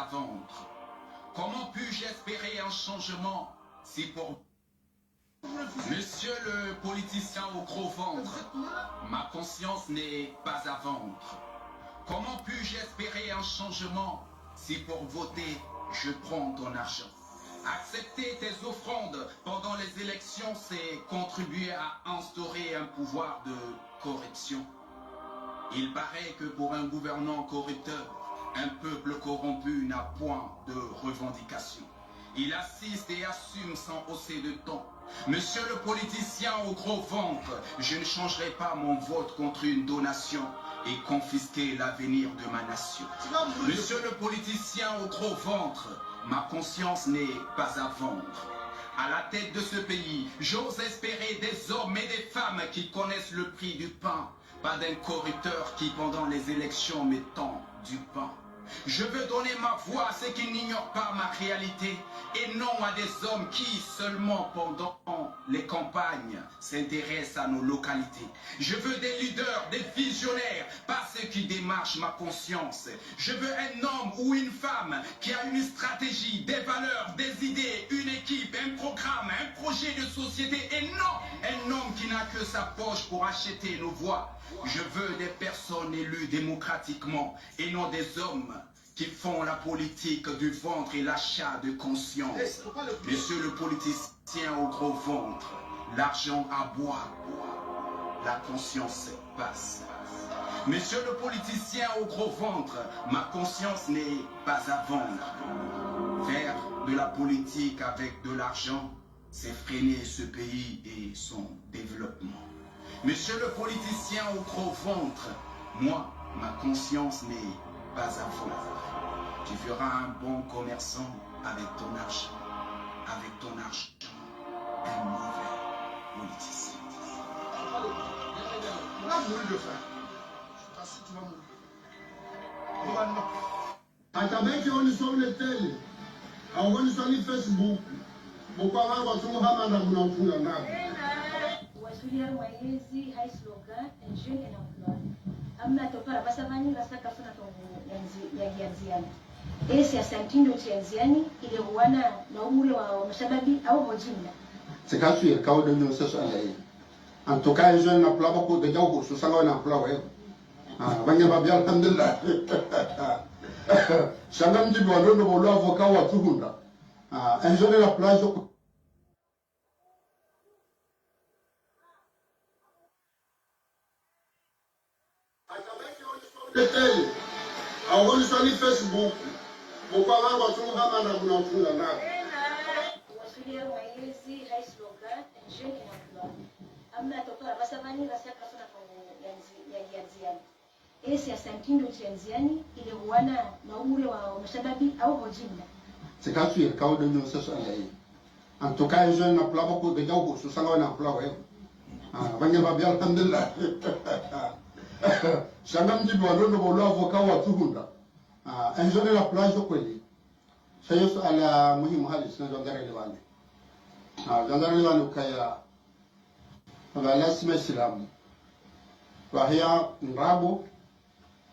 à vendre. Comment puis-je espérer un changement si pour Monsieur le politicien au gros ventre, ma conscience n'est pas à vendre. Comment puis-je espérer un changement si pour voter je prends ton argent? Accepter tes offrandes pendant les élections, c'est contribuer à instaurer un pouvoir de corruption. Il paraît que pour un gouvernant corrupteur, un peuple corrompu n'a point de revendication. Il assiste et assume sans hausser de ton. Monsieur le politicien au gros ventre, je ne changerai pas mon vote contre une donation et confisquer l'avenir de ma nation. Monsieur le politicien au gros ventre, ma conscience n'est pas à vendre. À la tête de ce pays, j'ose espérer des hommes et des femmes qui connaissent le prix du pain, pas d'un corrupteur qui pendant les élections m'étend du pain. Je veux donner ma voix à ceux qui n'ignorent pas ma réalité et non à des hommes qui, seulement pendant les campagnes, s'intéressent à nos localités. Je veux des leaders, des visionnaires, pas ceux qui démarchent ma conscience. Je veux un homme ou une femme qui a une stratégie, des valeurs, des idées, une équipe, un programme, un projet de société et non un homme qui n'a que sa poche pour acheter nos voix. Je veux des personnes élues démocratiquement et non des hommes qui font la politique du ventre et l'achat de conscience. Monsieur le politicien au gros ventre, l'argent aboie, la conscience passe. Monsieur le politicien au gros ventre, ma conscience n'est pas à vendre. Faire de la politique avec de l'argent, c'est freiner ce pays et son développement. Monsieur le politicien au gros ventre, moi, ma conscience n'est pas à vendre. Tu feras un bon commerçant avec ton argent. Avec ton argent, un mauvais politicien. On a voulu le faire. Je t'assure, tu vas mourir. Atabeki onisomle tele. Awonisoni Facebook. Mukwaga watumuhama na mnafunga ngapi? Wasulia mwezi high slogan and jeune and emploi. Amna topara basavani rasaka funa tongo ya gianziani. Esi ya santindo chianziani ile huwana na umuri wa mashababi au mojinda. Sekasu ya kaudo nyo sasa alai. Antoka jeune na plaba ko de jawo so sanga na plaba yo. Banya babi alhamdulillah. Shanga mjibu walondo bolo avoka wa tuhunda. Un jeune na plage Tetele, awonisoni Facebook. Mukwaga watumuhama na mnafunga ngapi? Wasulia mwezi high slogan and jeune and emploi. Amna topara basavani rasaka funa tongo ya gianziani. Esi ya santindo chianziani ile huwana na umuri wa mashababi au mojinda. Sekasu ya kaudo nyo sasa alai. Antoka jeune na plaba ko de jawo so sanga na plaba yo. Banya babi alhamdulillah. Shanga mjibu walondo bolo avoka wa tuhunda. Un jeune na plage kweli. Sayo ala muhimu hali sina jangara ile wale. Jangara ile wale kaya wala sima Islam. Wahia ndabo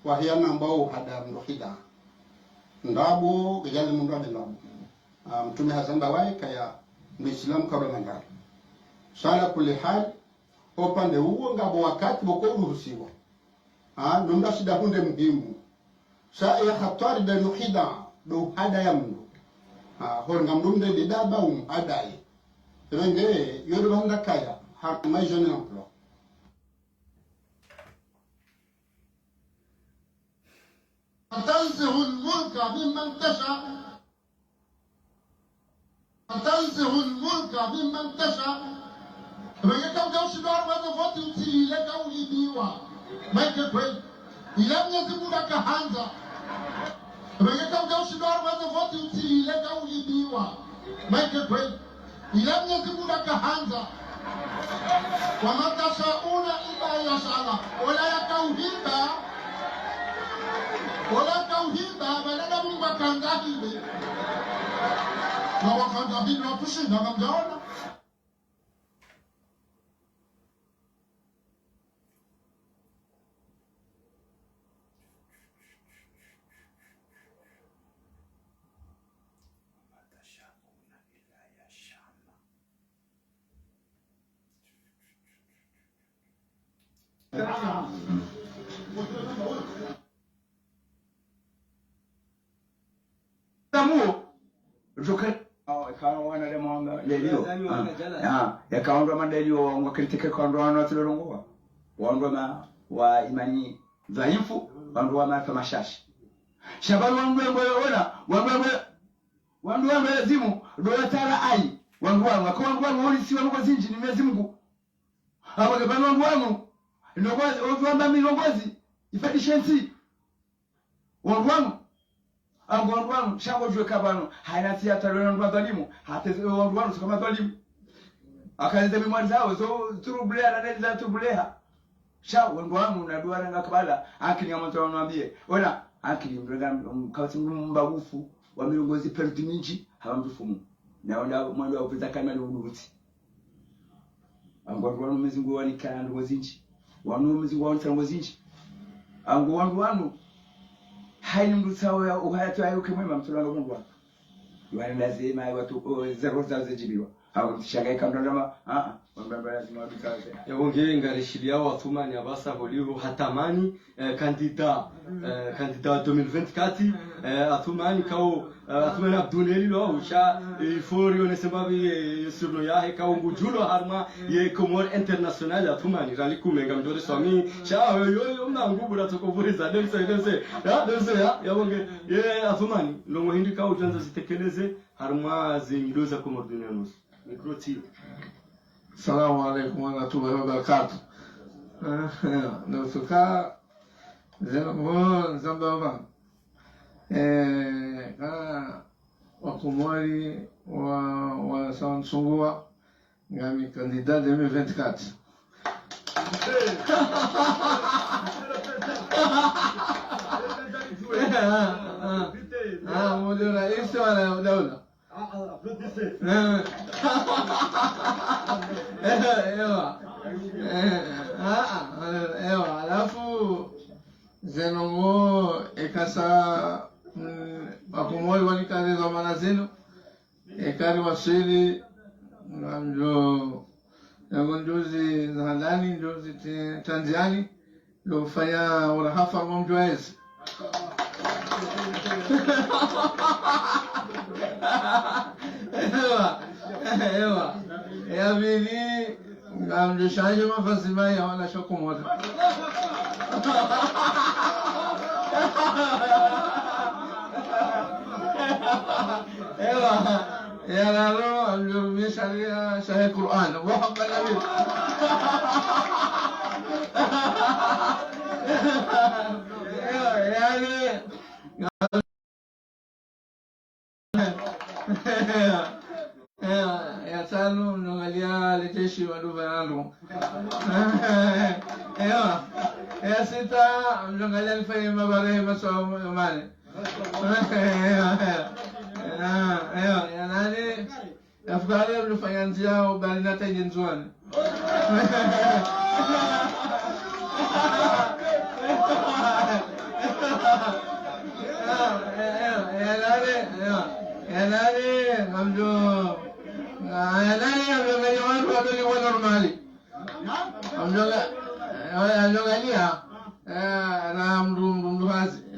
wahia nambao hada mrohida. Ndabo gejale mundu ade ndabo. Mtume Hassan Bawai kaya Muislam kabla mangara. Sala kule hali upande huo ngabo wakati boko uruhusiwa. Nunda shida hunde muhimu. Sa ya hatari da nuhida do hada ya mno. Hor ngamdunde didaba adai. Renge yodo banda kaya ha mai jeune emploi. تنزه الملك ممن تشاء تنزه الملك ممن تشاء رجع كم جوش دار ما تفوت يمسي لك أو يبيوا ما يكفي إلى من يزبونا كهانزا رجع كم جوش دار ما تفوت يمسي لك أو يبيوا ما يكفي إلى من يزبونا كهانزا وما تشاءون إلا يشاء الله ولا يكوهيبا ولا كوهيبا بلنا من مكان ذاهب na wakadhabini na kushinda na mjaona. Tamu jokan kana wana da mwanga lelio yakaondwa madelio wakritike kaondwa wana tulorongoa waondwa ma wa imani dhaifu waondwa ma tamashashi shabani waondwa zimu dola tara ai waondwa wali si waondwa zinji ni Mwenyezi Mungu hapo bana waondwa ndongozi waondwa milongozi efficiency waondwa angondwanu shango jwe kabano hainati atalona ndo dhalimu hata wandwanu kama dhalimu akaanza mimwani zao zo turubulea na nenda turubulea shango ndwanu na duara ngakabala akini amanto anambie ona akini mrenga kawati mbagufu wa milongozi perti minji hawamtufumu naona mwendo wa kupita kama unuruti angondwanu mezingu wani kana ndo zinji wanu mezingu wani tango zinji angondwanu haini mdutsawo ya uhayatu ayo kimwema mtulanga mungu wako yuhani lazima watu zero za zijibiwa hawa mtishangaika mtandama wambamba lazima wadutsawo yawonge ngarishilia wathumani abasa bolivo hatamani kandida 2024 athumani kao athumani abduneli lo usha ifori onesembavi surno yahe kao ngujulo harma ye komor international athumani ralikumenga mdore swami sha yo mna ngubura tokoburiza demse ya yawonge ye athumani longo hindi kao janza zitekeleze harma zingidoza komor dunianos mikroti. Assalamu alaikum wa rahmatullahi wa barakatuh. Nusuka zambaba wakumwari wa Sansungua ngami candidat 2024. Mmoja rais wa daula. Ewa alafu zenongo ekasa wakumoi wanikari za manazino ekari wasili njo njozi za halali njozi tanziani lofanya urahafa ngomjwaezi ewa ya bili ngamjishaje mafasima ya wala shokomoto ewa ya lalo amjurumi sharia shahe Qur'an wa nabi yani ya tano mnaangalia leteshi waduva yangu ya sita mnaangalia nifanye mabarehe masomo mane ya nane afukari mnafanya njia ubali na tenye nzuani ya nane amjo normali amjogalia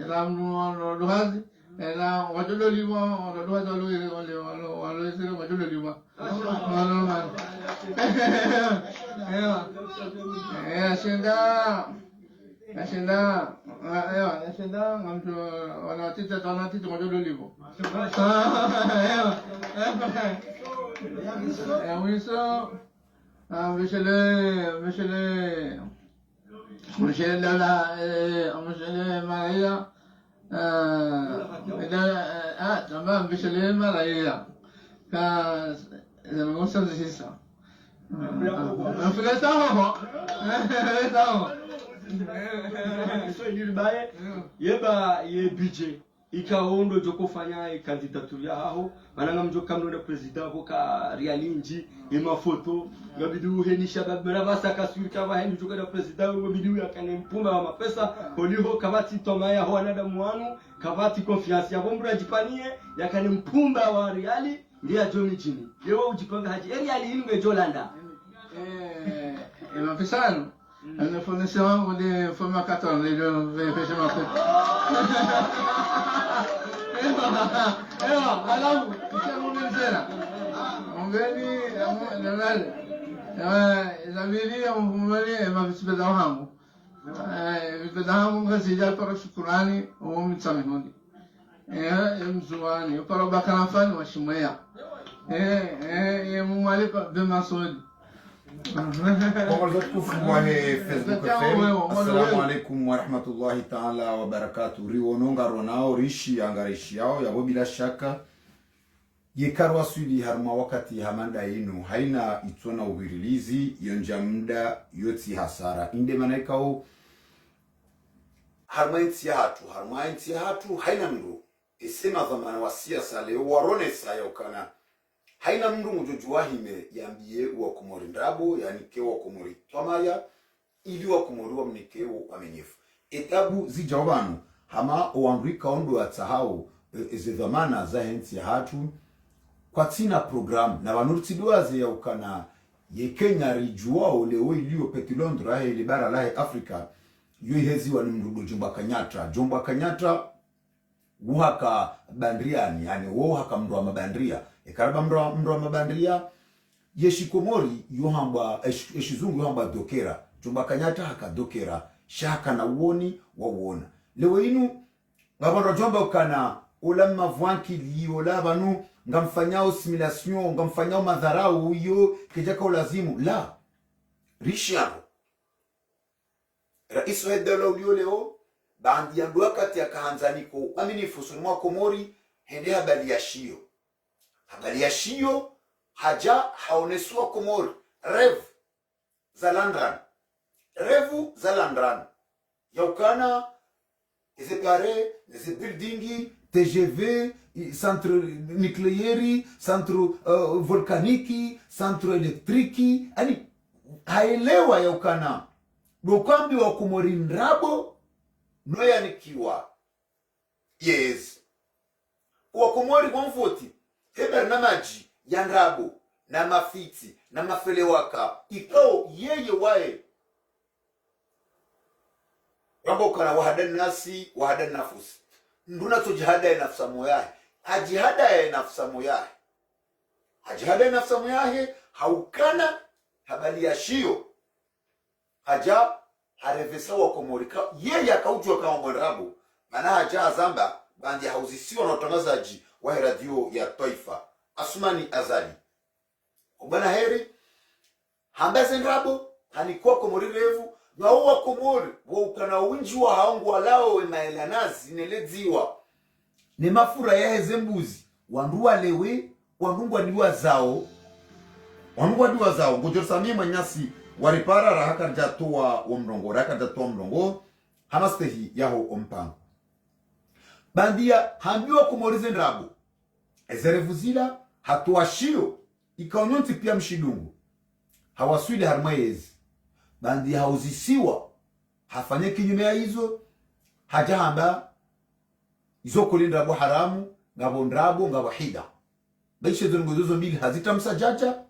ramduhazi na wajololiwa waloesere wajololiwa normal Nashinda ngamtu wanatita wajololiwa wiso Michele Maria tamam Michele Maria ka me gusta decirlo yeba ye budget ikaondo jokofanya candidature yaho mananga mjoka mno president boka rialinji ema photo ngabidu henisha babera basaka suika ba hendu joka president ngabidu yakane mpumba wa mapesa poliho kabati tomaya ho anada mwanu kabati confiance ya bombra jipanie yakane mpumba wa riali ndia jomi chini leo ujipanga haji riali inwe jolanda mafisano Le fournisseur ou des formes 14, les deux, vous avez fait ma alafu kishamumezera ongeni nalale inabidi mfumani mavipeda wangu vipeda wangu ngazija para shukurani au mtsamehoni mzuani para bakana fani wa shimaya mumalipa bemasodi Assalamu alaikum wa rahmatullahi ta'ala wa barakatuh. Riononga ronao rishi angarishi yao yabo bila shaka yekarwa swili harma wakati hamanda inu haina itona uhirilizi yonja muda yoti hasara inde manaikao harma inti ya hatu haina mndu isema dhamana wa siasa leo warone saya ukana haina mndu mujojua hime yambie uwa kumori ndrabo yani kewa kumori twamaya ili wa kumori wa mnikewo amenyefu etabu zijawanu hama oandrika ondo ya tahau eze dhamana za henti ya hatu kwa tina programu na wanurtiduaze ya ukana ye Kenya rijua oleo iliyo peti Londra ili bara lahe Afrika yui hezi wa nimrudo Jomba Kanyatra uhaka bandriani yani uhaka mru wa mabandria ekaraba mru wa mabandria yeshikomori yohamba eshizungu yohamba dokera Jomba Kanyatra haka dokera shaka na uoni wa uona lewe inu ngabando jomba ukana ulama vwanki liyo labanu ngamfanyao simulation ngamfanyao madharau huyo kijaka ulazimu la rishiano rais wa dola ulio leo bandi ya ndoa kati ya kahanzaniko aminifu sunumwa komori hende habali ya shio haja haoneswa komori revu za landran yaukana eze pare eze buildingi TGV centre nucléaire centre volcanique centre électrique ani haelewa yaukana dokambi wa komori ndrabo noya nikiwa yes wa komori kwa mfoti heber na maji ya ndrabo na mafiti na mafelewaka ikao yeye wae rambo kana wahadan nasi wahadan nafusi nduna to jihada ya nafsa moyahe ajihada ya nafsa moyahe haukana habali ya shio haja harevesa wa komorika yeye akaujwa kama mwanrabu maana haja zamba bandi hauzisiwa na utangazaji wa radio ya taifa Asmani Azali ubana heri hambaze nrabo hanikuwa komori revu na uwa komori wa ukana winji wa haungu walao maelanazi neledziwa ni mafura ya hezembuzi wanduwa lewe wanduwa diwa zao ngojorsamie manyasi waripara rahaka jatoa mrongo hamastehi yaho ompango bandia hambiwa kumorize ndrabo ezerevuzila hatoa shio ikaonyonti pia mshidungu hawaswili harmayezi bandi hauzisiwa hafanye kinyume ya hizo hajahamba izo kulindrabo haramu ngabo ndrabo ngabo hida baishe zongozo mbili hazita msajaja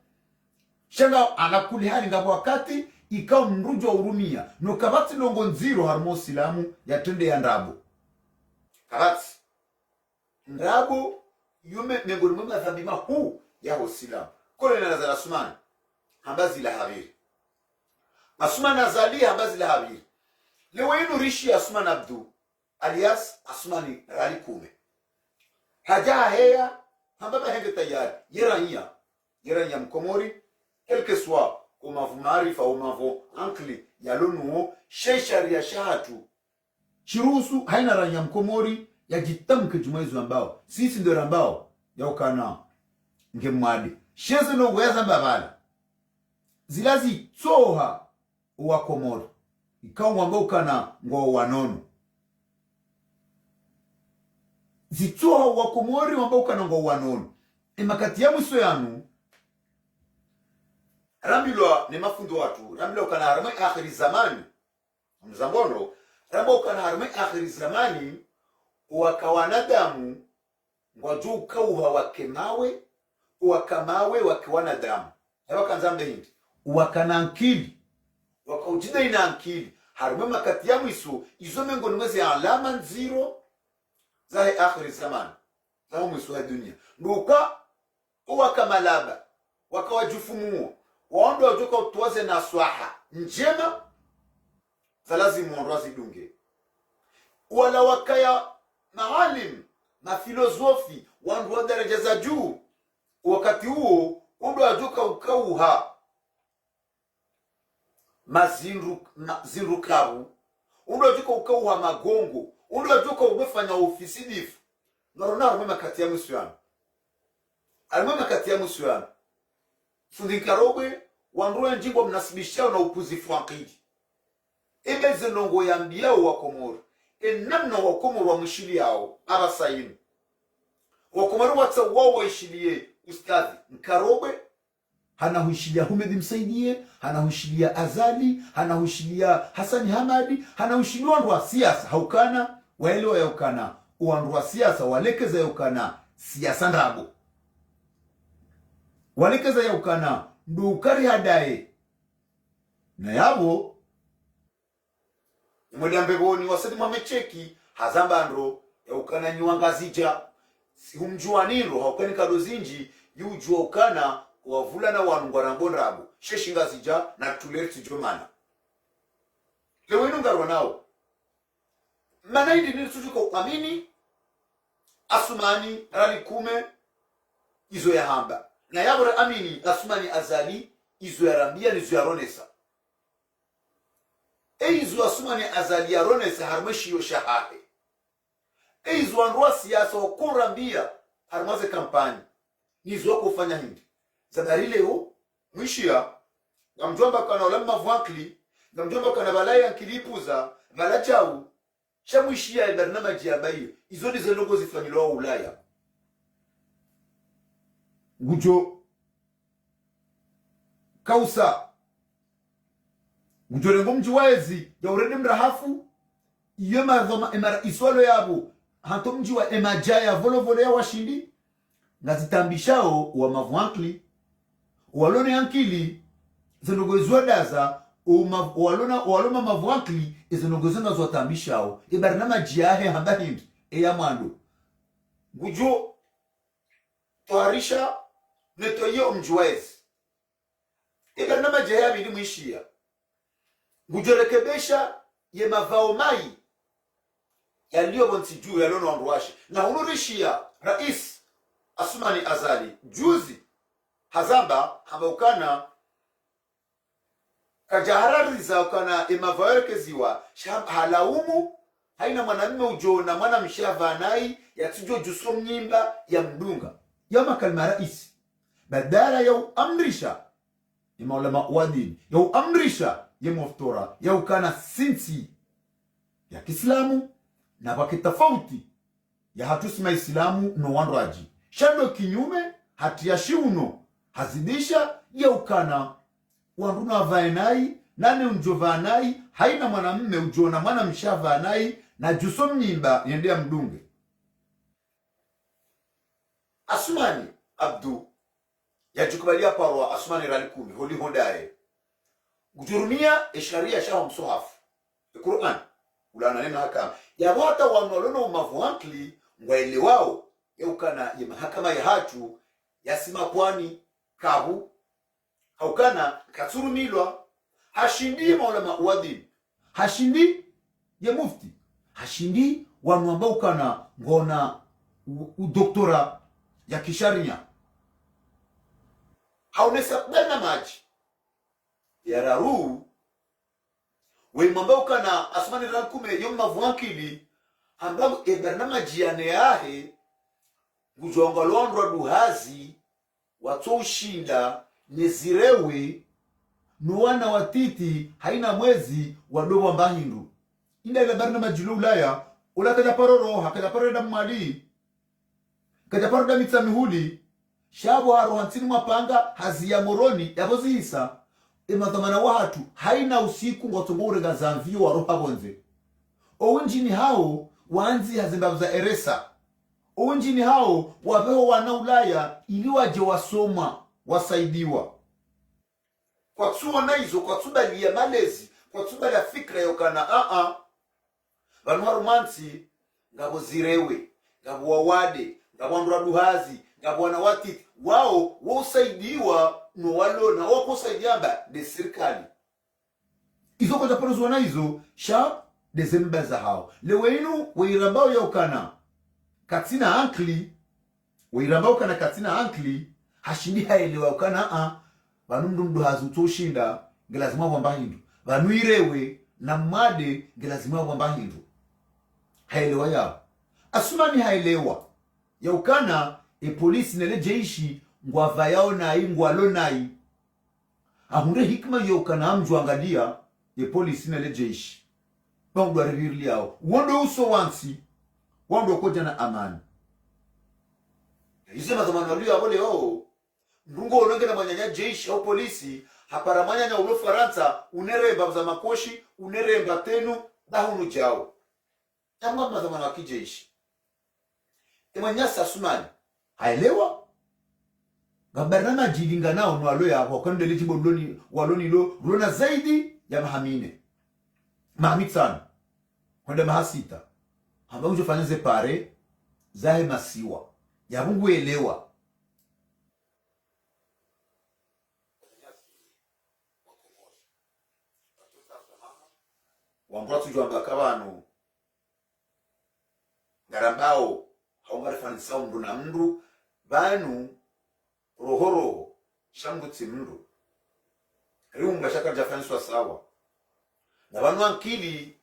shanga anakuli hali ngabo wakati ikao mrujo wa urumia no kabati longo nziro harmo silamu ya tende ya ndrabo kabati ndrabo yume mengoni mwema dhambi huu ya hosilamu kole na nazala sumani hambazi la habiri Asumani Azali hambazi la habiri lewe inu rishi Asumani Abdu alias Asumani Rali Kume haja heya hambaba henge tayari yeranya mkomori quelque soit umavu marifa umavu ankli yalonuo sheshari ya shahatu shirusu haina ranya mkomori ya jitamke jumaizu ambao sisi ndo ambao ya ukana ngemwadi sheze no weza mbabala zilazi tsoha uwa komori ikawa mwambao kana ngo wanono zitsoha uwa komori mwambao kana ngo wanono imakati ya mwiso yanu rambilwa ni mafundo watu rambilwa kana harmai akhiri zamani mzambono rambilwa kana harmai akhiri zamani wakawanadamu ngwaju ukauha wakemawe wakamawe wakiwanadamu hewa kanzambe hindi wakanankili wakaujida ina ankili harumwe makati ya mwiso izo mengo nimwezi alama nziro zahe akhiri zamani zaho mwiso ya dunia nduka wakamalaba wakawajufumuo waondo wajoka utuwaze na swaha njema za lazimu ondoa zidunge wala wakaya maalim mafilosofi wandu wa daraja za juu wakati huo undo wajoka ukauha mazinrukaru undo wajoka ukauha magongo undo wajoka umefanya ofisi difu narona arumema kati ya mwisuyano arumema kati ya mwisuyano fundinkarogwe wanduwe njimbo mnasibishao na upuzifu wankidi ebeze nongo ya mbiyao wakomoro enamna wakomoro wa mwishili yao arasayinu wakomoro wata wao waishilie ustadhi nkarogwe hana huishilia Humedi Msaidie, hana huishilia Azali, hana huishilia Hasani Hamadi, hana huishilia wandu wa siasa haukana waelewa yaukana wandu wa siasa walekeza yaukana siasa ndabo walekeza yaukana ndukari hadae na yabo mwediambegoni wasedi mwamecheki hazambandro yaukana nyuangazija humjua niro haukani kadozinji yujua ukana wavula na wanungwana mbondrabu sheshingazija na tulerti jomana lewe nungarwa nao manaidi nilitujuko amini Asumani ralikume izo ya hamba na yabura amini Asumani Azali izo ya rambia nizo ya ronesa izo Asumani Azali ya ronesa harmashi yo shahahe izo wanruwa siyasa wakurambia harmaze kampani nizo kufanya hindi zadari leo mwishia ngamjomba kana ulama vwankli ngamjomba kana balaya nkilipuza balachau shamwishia barnamaji ya bayo izo ndizo logo zifanyilwa Ulaya ngujo kausa ngujo rengo mjiwaezi ya urende mrahafu yema dhoma emara iswalo yabo hanto mjiwa emajaya volovole ya washindi ngazitambishao wa mavwankli walone ankili zinogozwa daza waloma mavwankli izinogozwa zotambishao ibarnamaji yahe hamba hindi eya mwando ngujo toharisha netoye omjuwezi ibarnamaji yahe abidi mwishia ngujo rekebesha ye mavao mai yaliyo bonsi juu yalono wanduwashi na unurishia rais Asumani Azali juzi hazamba habaukana kajaharariza ukana emavawerekeziwa halaumu haina mwanamume ujo na mwana mshavanai yatujo juso mnyimba ya mdunga yama kalma rais badala ya amrisha ya maulama wadini ya amrisha ya muftora ya ukana sinsi ya Kiislamu na wakitafauti ya hatusima Islamu no wandraji shando kinyume hatiyashi uno hazidisha ya ukana wanduna vaenai nane unjovanai haina mwanamume ujona mwana mshavanai na juso mnyimba yendea mdunge Asumani Abdu yajukubalia parwa Asumani ralikumi holi hondae gujurumia esharia shaho msohafu Qur'an ulana nena haka ya wata wanolono mavuankli ngwaele wao yaukana ya mahakama ya hatu yasima pwani kabu haukana katsurumilwa hashindi maulama uadhim hashindi ya mufti hashindi wanu ambao kana ngona udoktora ya kisharia haunesa bena maji ya raru wimambao kana Asumani rakume yomma vuankili ambao ebarnamaji yane yahe ngujonga londwa duhazi wato ushinda nezirewe nuwana watiti haina mwezi wadobo mbahindu inda ile barnamaji Ulaya ula kaja paroro hakaja parada mwali kaja parada mitsamihuli shabo haro hantini mwapanga hazi ya moroni yabozi hisa emadhamana wahatu haina usiku ngotongore gazamvio wa roha bonze owinjini hao waanzi hazimbabuza eresa owinjini hao wapeho wana Ulaya ili waje wasoma wasaidiwa kwa tsuona izo kwa tsubali ya malezi kwa tsubali ya fikra yokana vanu harumansi ngabo zirewe ngabo wawade ngabo anduraduhazi ngabo wanawatiti wao wosaidiwa no walona wakusaidiamba de serikali izo kwa japano zuwana izo sha dezembaza hao leweinu weirambao yaukana katina ankli weirambao kana katina ankli hashindi haelewa ukana vanu mndu hazutoshinda ngelazima wamba hindu vanu irewe na mmade ngelazima wamba hindu haelewa yao asumani haelewa yaukana polisi nele jeishi ngwava yao nai ngwalo nai ahunde hikma yaukana amjuangalia polisi nele jeishi bangu arivili yao wondo uso wansi wondo koja na amani isema zamani walio abole ndungo ononge na manyanya jeishi au polisi hapara manyanya ulo Faransa uneremba za makoshi uneremba tenu dahunu jao tamwa mazamani wa kijeishi emanyasa sumani haelewa gabarama jilinga nao no alo ya kwa kando litibo loni waloni lo rona zaidi ya mahamine mahamitsan kwenda mahasita hamba unjo fanyaze pare zahe masiwa ya Mungu elewa wambura tujwamba kabano garambao haungarefanisa mndu na mndu banu rohoro shangutsi mndu riunga shaka jafaniswa sawa na banu ankili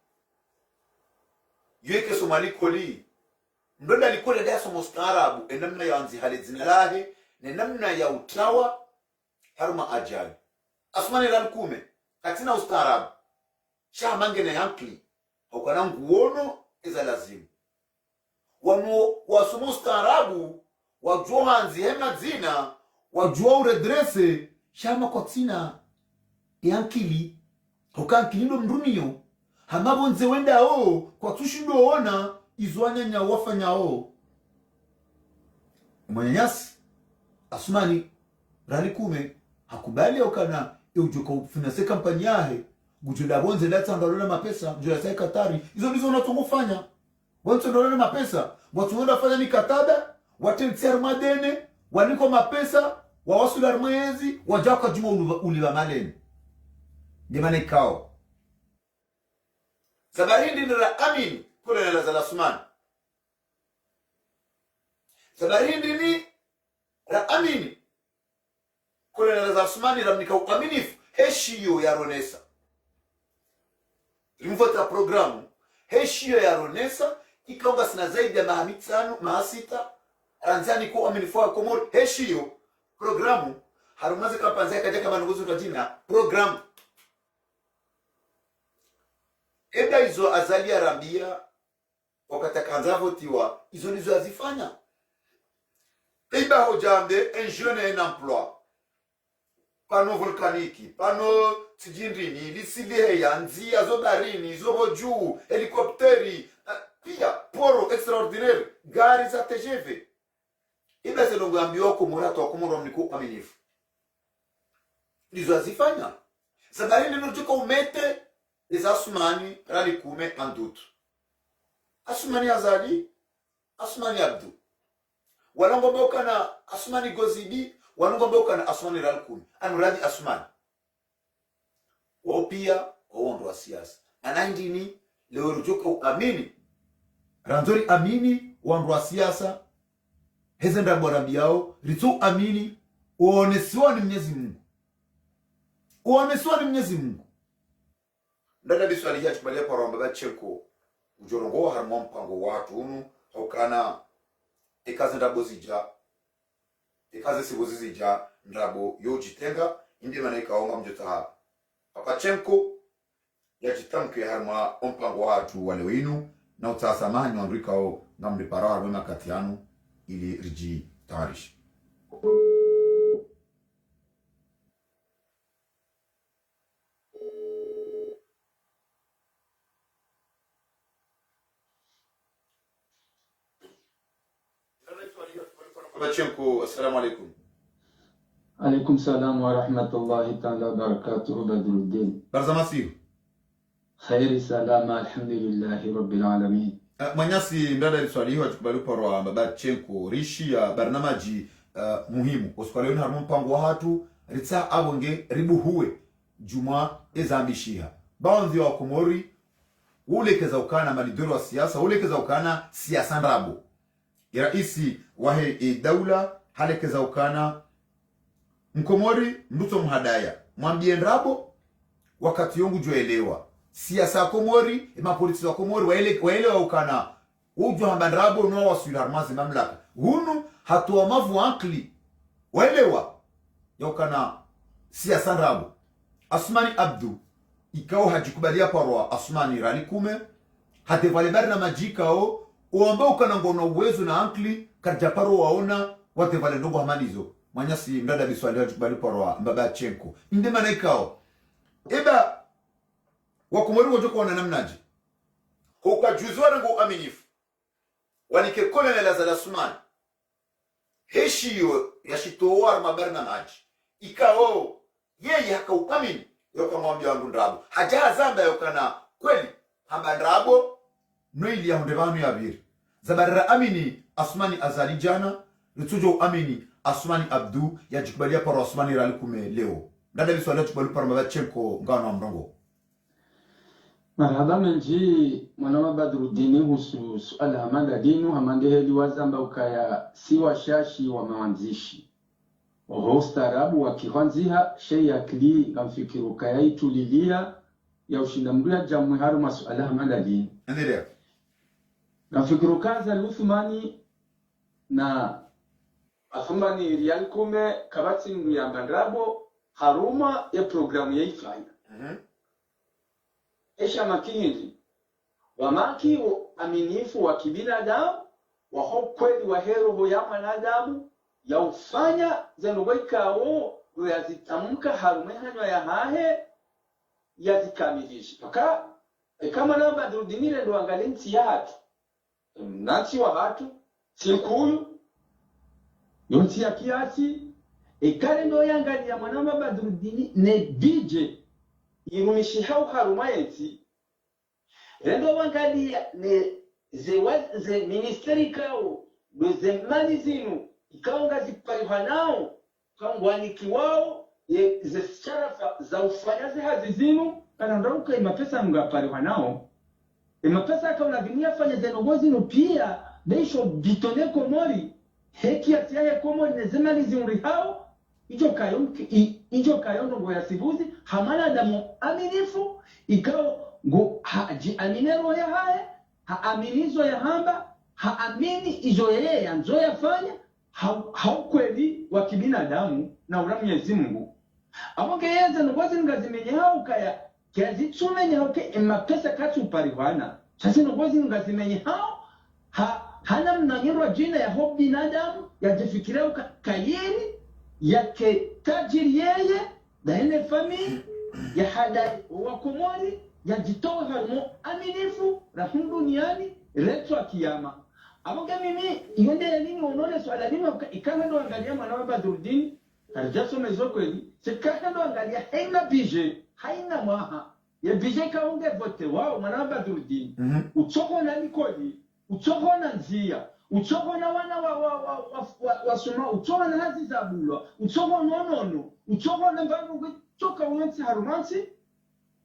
yueke somali koli ndonda likole da somo starabu enamna ya anzi hali zinalahe na namna ya utawa haruma ajali asmani rankume katina ustarabu sha mangene yankli hokana nguono iza lazimu wanu wasumu ustarabu wajua hanzi hema zina wajua uredrese shama kwa tina yankili hokankili ndo mruniyo hamabo nze wenda kwa tushindo ona izwanya nya wafanya mwenyasi asumani ralikume hakubali okana ujuka ufinanse kampani yahe gujula bonze leta ndolona mapesa njula sai Katari izo ndizo unatungufanya bonze ndolona mapesa watu wenda fanya mikataba watentsiar madene waliko mapesa wawasula mwezi wajaka juma uliwa malene ndimane kao sabarindi nira amin kule na za Asumani sabarindi ni ra amini kule na za Asumani ramnika uaminifu heshiyo ya Ronesa rimvota programu heshiyo ya Ronesa ikaonga sina zaidi ya mahamitano mahasita ranzani kwa uaminifu wa Komoro heshiyo programu harumaze kampanza kaja kama nuguzu kwa jina programu eda izo azali arambia wakati kanzavotiwa izo nizo azifanya eba hojambe un jeune un emploi pano volcaniki pano tijindrini lisilihe ya nzia zobarini zoboju helikopteri pia poro extraordinaire gari za TGV eba selongo ambiwa kumurato wa kumuro mniku aminifu nizo azifanya sabarini nujuka umete les Asumani ralikume en doute Asumani azali Asumani abdu walongomboka na Asumani gozibi walongomboka na Asumani ralikume anuradi Asumani wopia waondo wa siasa anaindini leo rujuka amini ranzori amini waondo wa siasa hezenda borambiao ritu amini uonesiwa ni Mwenyezi Mungu uonesiwa ni Mwenyezi Mungu ndada biswali ya tumalia paromba bacheko ujorongo harmo mpango watu unu haukana ekaze ndabo zija ekaze sibozi zija ndabo yojitenga indi mana ikaonga mjota apachenko ya jitamke harma mpango watu wale winu na utasamani wandrikao ngamri parawa wema katianu ili riji tarish Bachenko, assalamu alaikum. عليكم السلام ورحمة الله تعالى وبركاته. بدر الدين Barzamasiru. خير سلامة الحمد لله رب العالمين. Manyasi mdada liswali hiwa chukubali uparo mbaba chenko rishi ya barnamaji muhimu. Oskwale yoni harmu mpango wa hatu ritsa abonge ribu huwe juma ezambishiha. Baonzi wa Komori ulekeza ukana malidoro wa siasa, ulekeza ukana siasa ndrabo. Iraisi wahe daula halekeza ukana Mkomori mduto mhadaya. Mwambie ndrabo wakati yongu joelewa. Siasa Komori, mapolisi wa Komori waelewa ukana ujwa hamba ndrabo no wasuli harmazi mamlaka. Hunu hatuwa mavu ankli waelewa ya ukana siasa ndrabo. Asmani Abdu ikao hajikubalia parwa Asmani rali kume hate vale bari na majikao uambe ukana ngono uwezo na ankli karjaparo waona wate vale ndogo hamalizo. Manyasi mdada biswali hajikubalia parwa mbaba chenko inde manaikao eba Wakomori wajoko wana namnaji hukajuzwa nangu uaminifu wanike kolonel Azali Asumani heshiyo yashitowar mabarna maji ikao yeye haka uamini yoka mwambia wangu ndrabo hajaha zamba yokana kweli hamba ndrabo noili ya hundevanu ya viri zabarra amini Asumani Azali jana nutujo uamini Asumani Abdu ya jikubalia paro Asumani ralikume leo dada biswali hajikubalia paro mbaba chenko ngano wa mrongo. Marhaba menji mwanama Badruddin husu suala hamanda dinu hamande heli wazamba ukaya siwa shashi wa mawanzishi oho ustarabu wa kihanziha shei akili gamfikiru kaya itulilia ya ushindambulia jamwe haru masuala hamanda dinu Endelea. gamfikiru kaza Luthmani na Athumani Riyal Kume kabati ngu ya bandrabo haruma ya programu ya ifanya Esha makini wamaki aminifu wa kibinadamu wa kweli wa hero ya mwanadamu ya ufanya zanowekao yazitamka harumehanywa ya hahe yazikamilisha paka kama na Badruddin ndo angalinti yake nati wa watu sikuyu yonti ya kiasi kale ndo yangalia mwanama Badruddin ne DJ irumishihau harumayensi rendo wangalia ne ze ministeri kao ze mali zinu ikaonga zipariwa nao kangwaniki wao ze sharafa za ufanyazi hazi zinu kana ndauka imapesa mgapariwa nao imapesa kauna vinia fanya zenogozi no pia deisho bitone Komori heki ya tiaye Komori ne ze mali zinu hao ijo kayondo ngo yasibuzi hamana damu aminifu ikao ngo haji aminero ya hae haaminizo ya hamba haamini izo yeye yanzo yafanya haukweli wa kibinadamu na ula Mwenyezi Mungu aboke yenza ngozi ngazimenye hao kaya kiazitsumenye hao ke mapesa katu parihwana sasa ngozi ngazimenye hao hana mnanyirwa jina ya hobi binadamu yajifikiria kayeri yake tajiri yeye na ene famili ya hada wa Komori ya jitoa harmo aminifu rahim duniani retwa kiyama aboga mimi yende ya nini onole swala nini ikawa ndo angalia mwana Badruddin arjaso mezo kweli sekaka ndo angalia haina bije haina mwaha ya bije kaunge vote wao mwana Badruddin uchoko na nikoli uchoko na nzia uchoko na wana wasoma uchoko na hazi za bulwa uchoko nonono uchoko na mbangu kutoka uyensi harumansi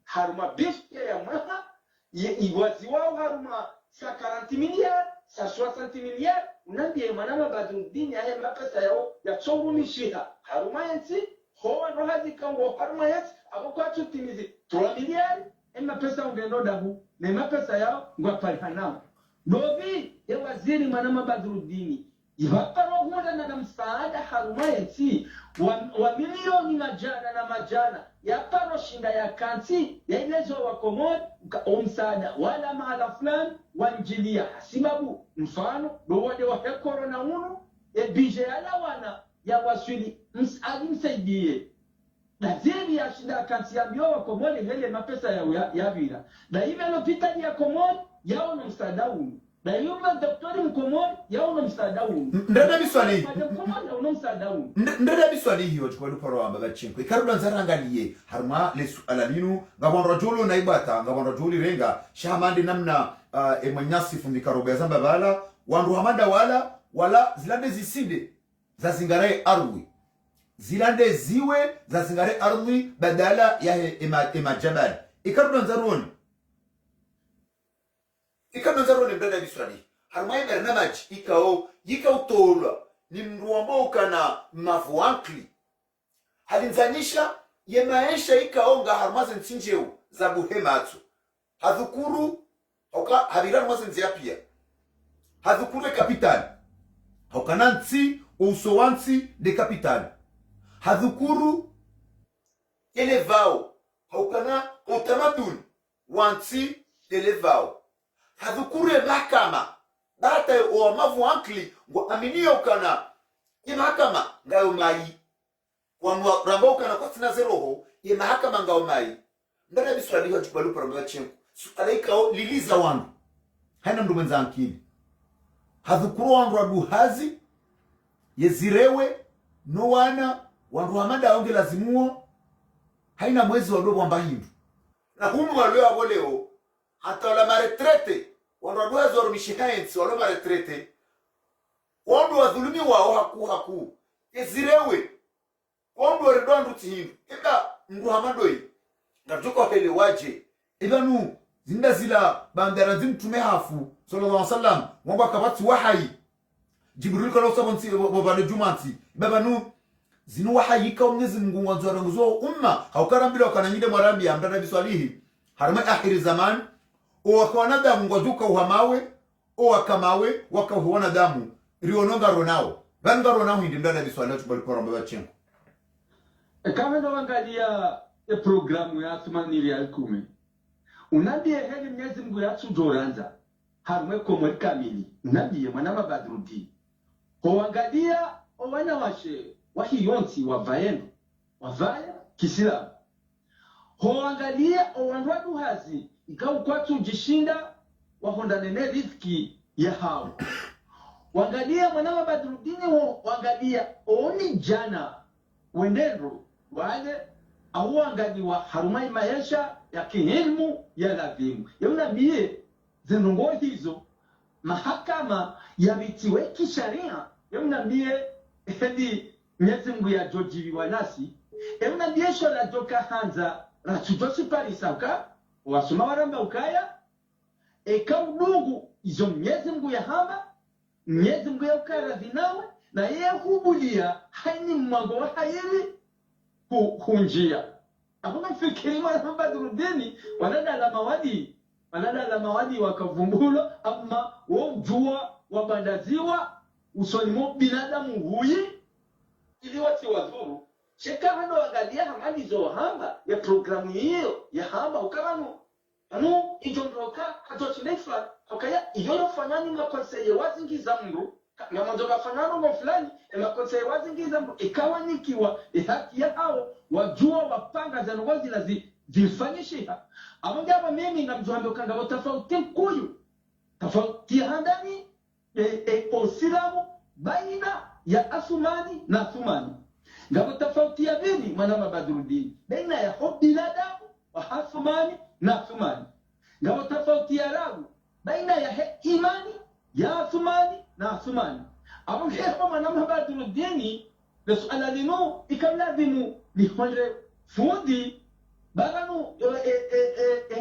haruma bishke ya mwaha iwazi wao haruma sa 40 miliard sa 60 miliard unambie manama Badruddin ya mapesa yao ya chombo mishiha haruma yensi hoa no hazi kango haruma yensi aboko atutimizi 3 miliard mapesa ungeno dabu na mapesa yao ngwapalihanao Dobi ya waziri manama Badruddin Yapa rohunda na msaada harumayensi wa milioni majana na majana Yapa roshinda ya kansi ya ilezo wa Komori msaada wala mahala fulani wanjilia sababu mfano dowode wa hekoro na unu bije ala wana ya waswili msaidie lazima ya shinda kansi ya myo wa Komori hele mapesa ya vira na hivyo lopita ya Komori yao na msaada unu na yuma daktari mkomoni ya una msaada unu ndada biswali mkomoni ya una msaada unu ndada biswali hiyo kwa luparo wa babachenko ikaruda nzarangaliye harma lesu alalinu ngabon rajulu naibata ngabon rajuli renga shahamandi namna emanyasi fundika robe zamba bala wandu hamanda wala zilande zisinde za zingare arwi zilande ziwe za zingare arwi badala ya emajabal ikaruda nzaroni ndada biswali harma barnamaj ikao tola ni mruambo kana mavuankli halinzanyisha ye maisha ikaonga harmaze nchinjeu za buhematsu hadhukuru oka habiran mazenzi pia hadhukuru kapitali okananti usowanti de kapitali hadhukuru elevao okana utamaduni wanti elevao hadhukuru mahakama data o mavu ankli ngo aminio kana ye mahakama ngayo mai wa rambo kana kwa tina zeroho ye mahakama ngayo mai ndana biswali ho chibalu paramba chenko alaika liliza wandu haina mndu mwenza ankili hadhukuru wandu aduhazi yezirewe no wana wandu hamanda aonge lazimuo haina mwezi wadobo wamba hindu na humu waleo aboleo hata wala maretrete wandu aduhazi warumishi hainsi wala maretrete wandu wadhulumi wao haku yezirewe wandu waredo andu tihindu eka mndu hamadoi ngajuka hele waje ibanu zinda zila bandara zimtume hafu sallallahu alaihi wasallam mwamba kabati wahai jibril kala sabonti bobale jumanti babanu zinu wahai ka mnyezi Mungu wanzora nguzo umma haukarambila kananyide mwarambi ya mdada biswalihi harama akhir zaman o wakwana damu ngwajuka uhamawe o wakamawe wakahuona damu riononga ronao banga ronao hindi mdada biswalihi tubali porombe bachenko kama ndo angalia programu ya Athmani ya 10 unambie heli Mwenyezi Mungu yatsu joranza harumwe komwe kamili unambie mwana mabadrudi hoangalia owana washe wahiyonsi wavaya kisilamu hoangalia owanwa duhazi ikau kwatu jishinda wahondanene riziki ya hao wangalia mwana mabadrudini wangalia oni jana wendendo wale auangaliwa harumai maisha ya kielimu ya lazimu yaunambie zinongo hizo mahakama ya vitiwe kisharia yaunambie hedi Mwenyezi Mungu ya jojiwi wanasi yaunambie shola joka hanza rachujosi parisa uka wasuma waramba ukaya eka udugu izo Mwenyezi Mungu ya hama Mwenyezi Mungu ya ukara zinawe na yeye hubulia haini mwango wa hayiri hunjia hakuna fikiri mwana badrudini wanada la mawadi wakavumbulo ama wajua wabandaziwa usolimo binadamu huyi ili wati wadhuru shekara ndo angalia hamani zo hamba ya programu hiyo ya hamba ukaranu anu ijondoka hatochilefa okaya iyo fanani makonseye wazingiza mru na mwanzo kafanano mo fulani makonseye wazingiza mru ikawa nikiwa haki ya hao wajua wapanga za ngozi na zifanyisha amongaba mimi na mjombe kanga tofauti kuyu tofauti handani osilamu baina ya Athmani na Athmani ngabo tofauti ya nini mwana mabadrudi baina ya binadamu wa Athmani na Athmani ngabo tofauti ya rabu baina ya imani ya Athmani na Athmani amongaba mwana mabadrudi le suala lino ikamlazimu lihonre fundi baganu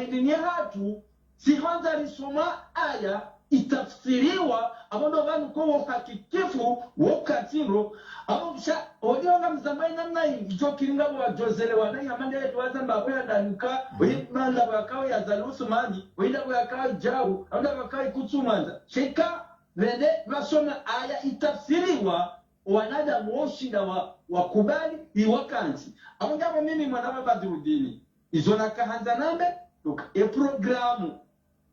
dunia hatu si hanza lisoma aya itafsiriwa abondo banu ko hakikifu wakatiro abusha odionga mzambai namna hiyo kiringa wa Josele wanai amande yetu wazamba kwa danuka wimanda wakao ya zalusumani wenda wakao jau wenda wakao kutsumanza shika vende basoma aya itafsiriwa wanadamu woshinda wakubali iwakanzi abongabo mimi mwana babadrudini izona kahanza nambe programu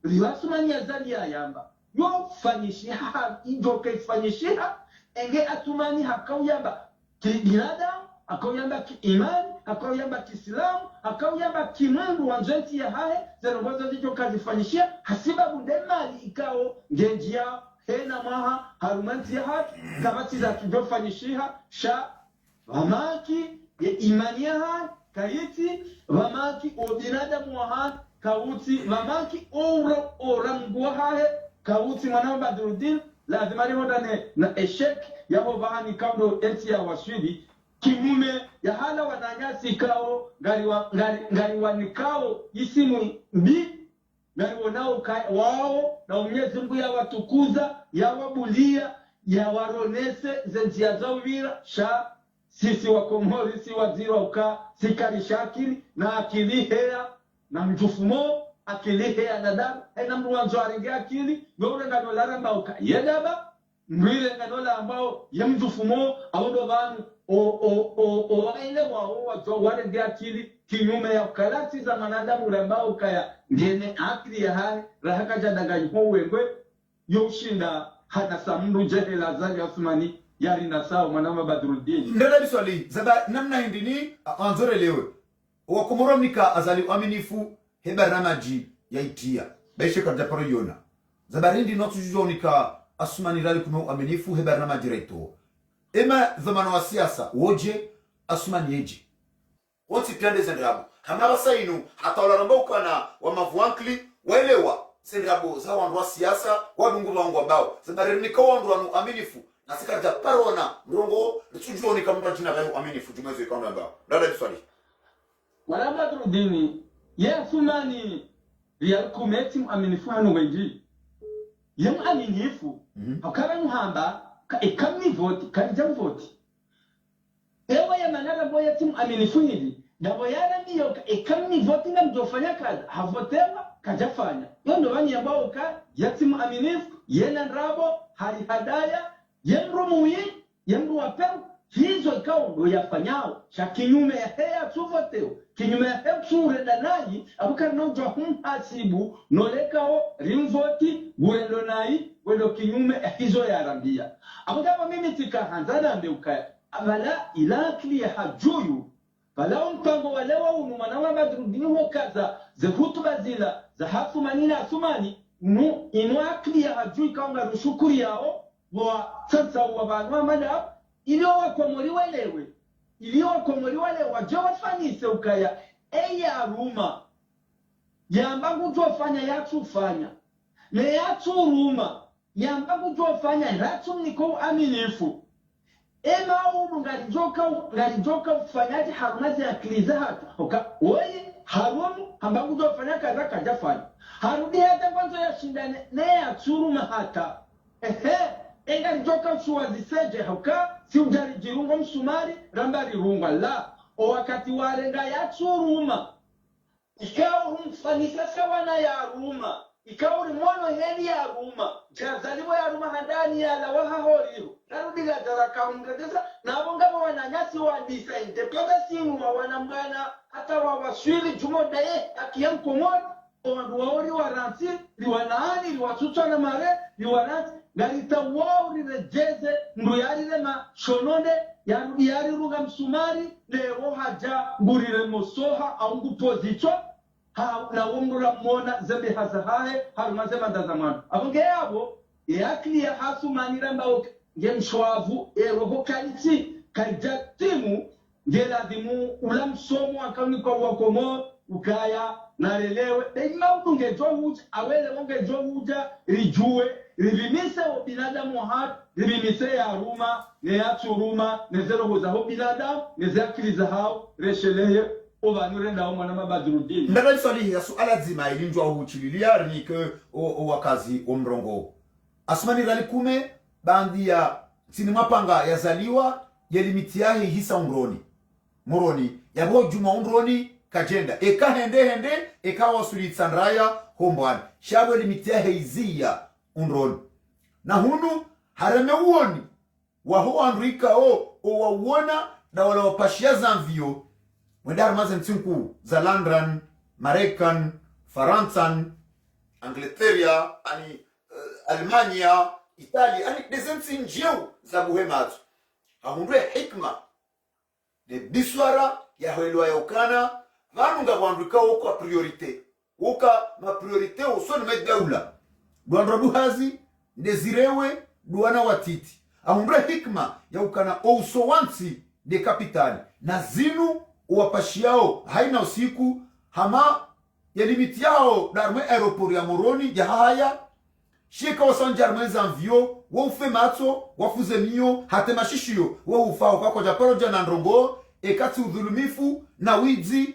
liwasumania zali ya yamba yo fanyishiha ijoke fanyishiha enge Athmani hakau yamba binadamu akauyamba kiimani, akauyamba kiislamu, akauyamba kimwendu wanzenti ya hae zenongozo zicho kazifanyishia hasiba budemali ikao ngenjia hena maha harumanti ya hatu kabati za kijofanyishiha sha wamaki ya imani ya hae kayiti wamaki o binadamu wa hae kauti wamaki oramgua hae kauti mwanao Badruddin lazima lihodane na eshek yaho bahani kaundo enti ya waswidi kimume ya hala wananyasi kao ngari wanikao isimu mbi ngari wanao wao na Mwenyezi Mungu ya watukuza ya wabulia ya waronese zenjia zawira sha sisi wakomori si waziri wa uka sikari shakiri na akili hea na mjufumo akili hea na damu na mru wanzo aringi akili ngore ngano laramba uka yedaba mwile ngano ambao ya mjufumo abondo banu waile wao waringi akili kinyume ya ukalati za manadamu rambao kaya ngene akili ya hai rahaka jadaganyi wengwe yoshinda hata samndu jehela zali Osmani yari na sawa mwanama Badruddin ndela biswali zaba namna hindini anzore lewe wakomoromnika azali aminifu hebaramaji yaitia baishe kadja paro yona zaba hindi notujonika Osmani rali kumo aminifu hebaramaji reto ema dhamana wa siasa woje Osmani yeje woti pande zendrabu hamala sainu atawala ukana wa mavuankli waelewa sendrabu za wandu wa siasa wadungu wangu bao zaba nika wandu anu aminifu nasikata parona mrongo tujoni kama jina la aminifu tumezo ikaona mbao dada biswali wala Badruddin ya Osmani ya kumeti aminifu hano wengi ya aminifu akara muhamba ka ikami vote kanja vote ewa ya manara boya timu aminifu hivi dabo yana ndiyo ka ikami vote nga mjofanya kazi havotewa kajafanya yondo wani ambao ka ya timu aminifu yena nrabo hari hadaya yemrumuye yemru wapeu hizo ikao ndo yafanyao cha kinyume ya hea tuvoteo kinyume ya hea tureda nayi abukari nojwa hasibu nolekao rimvoti gurendo nayi wendo kinyume hizo ya rambia abukaba mimi tika hanzana mbeukaya abala ilakli ya hajuyu bala mpango walewa unumana wa Badruddin hokaza ze hutuba zila za hafu manina Osmani inu akli ya hajuyu kaunga rushukuri yao wa sasa wa banwa madab ilio wakomori walewe wajo wafanyise ukaya eya ruma yamba kujofanya yatufanya le yatu ruma yamba kujofanya ratu niko aminifu ema uru ngalijoka ufanyaji harumazi ya kliza hatu oka oye harumu hamba kujofanya kaza kajafanya harudi hata kwanzo ya shindane ne yatu ruma hata enga njoka suwaziseje hauka si ujari jirungo msumari rambari runga la o wakati warenga ya churuma ikawa humfanisa sawana ya ruma ikawa rimono heli ya ruma jazaliwa ya ruma handani ya lawaha horiru narudiga jaraka umgadesa na abongabo wananyasi wa disa intekoda simu wa wanambana hata wa waswili jumodaye akiyam komori waori waransi liwanaani liwatuta na mare liwanati garita wao lirejeze nduyarire mashononde yari ruga msumari lero haja ngurire mosoha au ngupozicho na wumrura mona zembe hazahae harumaze mandazamano abonge yabo yakli ya Osmani rambao ngemshwavu eroho kaliti kaijatimu ngeladimu ulamsomo akani kwa wakomo ukaya nalelewe deima ungejoa huja awele ungejoa huja rijue rivimise wa binadamu hatu rivimise ya ruma ne ya turuma ne zero hoza ho binadamu ne zakiliza hao resheleye ovanure ndao mwana Badruddin ndala swali ya suala zima ilinjwa huchililia rinike o wakazi o mrongo Osmani ralikume bandi ya sinima panga yazaliwa yelimitiahi hisa muroni yabo juma umroni kajenda eka hende eka wasulitsanraya hombwan shabo limitia heizia unron na hunu harame uoni waho andrika o wawona na wala wapashia zanvio mwendar mazen tinku za London Marekan Faransan Angleterra ani Almania Italia ani desensi njeu za buhematu ahundwe hikma de biswara ya hwelwa yokana vanu nga wanduka uko priorite uka ma priorite usoni medaula duandra duhazi ndezirewe duana watiti ahundre hikma ya ukana ouso wansi de kapitali na zinu uwapashiao haina usiku hama ya limiti yao darme aeroport ya Moroni ya haya shika wasanjarme zanvio wa ufe matso wafuze mio hate mashishio wa ufao kwa japaro jana ndrongo ekati udhulumifu na wizi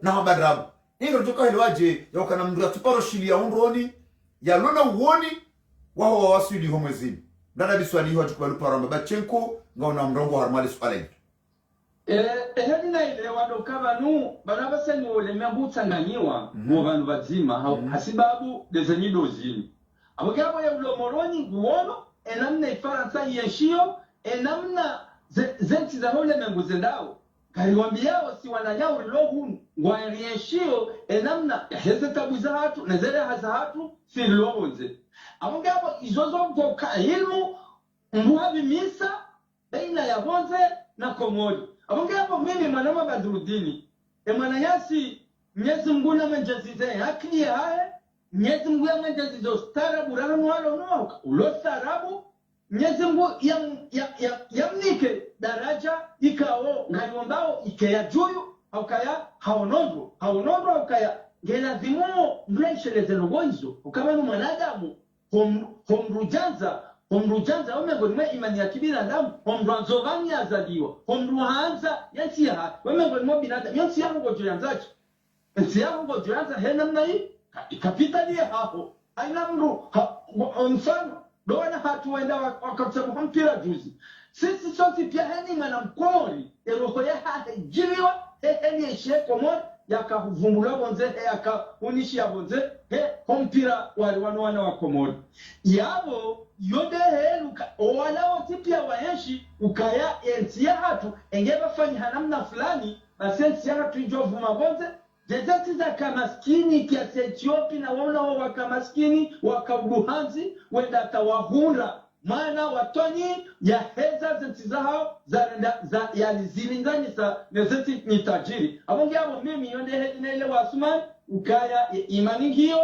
na mabadrabu ingo joka helwaje ya ukana mndura tuparo shili ya Moroni ya lona uoni wao wasuli homezini ndana biswali hiyo tukubalu paramba bachenko ngaona mrongo harmali swaleng eheni na ile wadoka banu banabaseni oleme mbutsanganyiwa mu bantu bazima hasibabu dezenyido zini abogabo ya ulomoroni guono enamna ifaransa yeshio enamna zenti za hole menguzendao kaliwambiao si wananyao rilogu ngwayeshio enamna heze tabuza hatu nezele haza hatu si rilogonze abogabo izozo mtoka ilmu mbuhabi misa baina ya bonze na komodi abongeapo mimi mwanama Badrudini mwananyasi Mwenyezi Mungu na menjazize akili yae Mwenyezi Mungu ya menjazizo starabu rano walo no ulo starabu Mwenyezi Mungu yamnike daraja ikao ngaliwambao ikeya juyu haukaya haonondo haukaya ngelazimu mblesheleze logonzo ukama mwanadamu homrujanza wemengoni imani ya kibinadamu homruanzo vani azaliwa homruhanza yansi ya wemengoni mo binadamu yansi ya ngojo yanzacho yansi ya ngojo yanza hena mna hii ikapitalia hapo aina mru mfano doana hatu waenda wakatsabu mpira juzi sisi sote pia heni mana mkori eroho ya jiriwa heni esheko mo yakavumbula bonze yakunishi ya bonze mpira wale wana wa Komori yabo yode heluka wala otipia waenshi ukaya ensi ya hatu engeba fanya hanamna fulani basi ensi ya hatu ijovu mabonze jezati za kamaskini kiasi Ethiopia na wana wa kamaskini wakabuhanzi wenda tawahunda maana watoni ya heza zenti zao za yalizilinganyisa nezeti ni tajiri abonge abo mimi yonde hedi na ile wasuman ukaya imani hiyo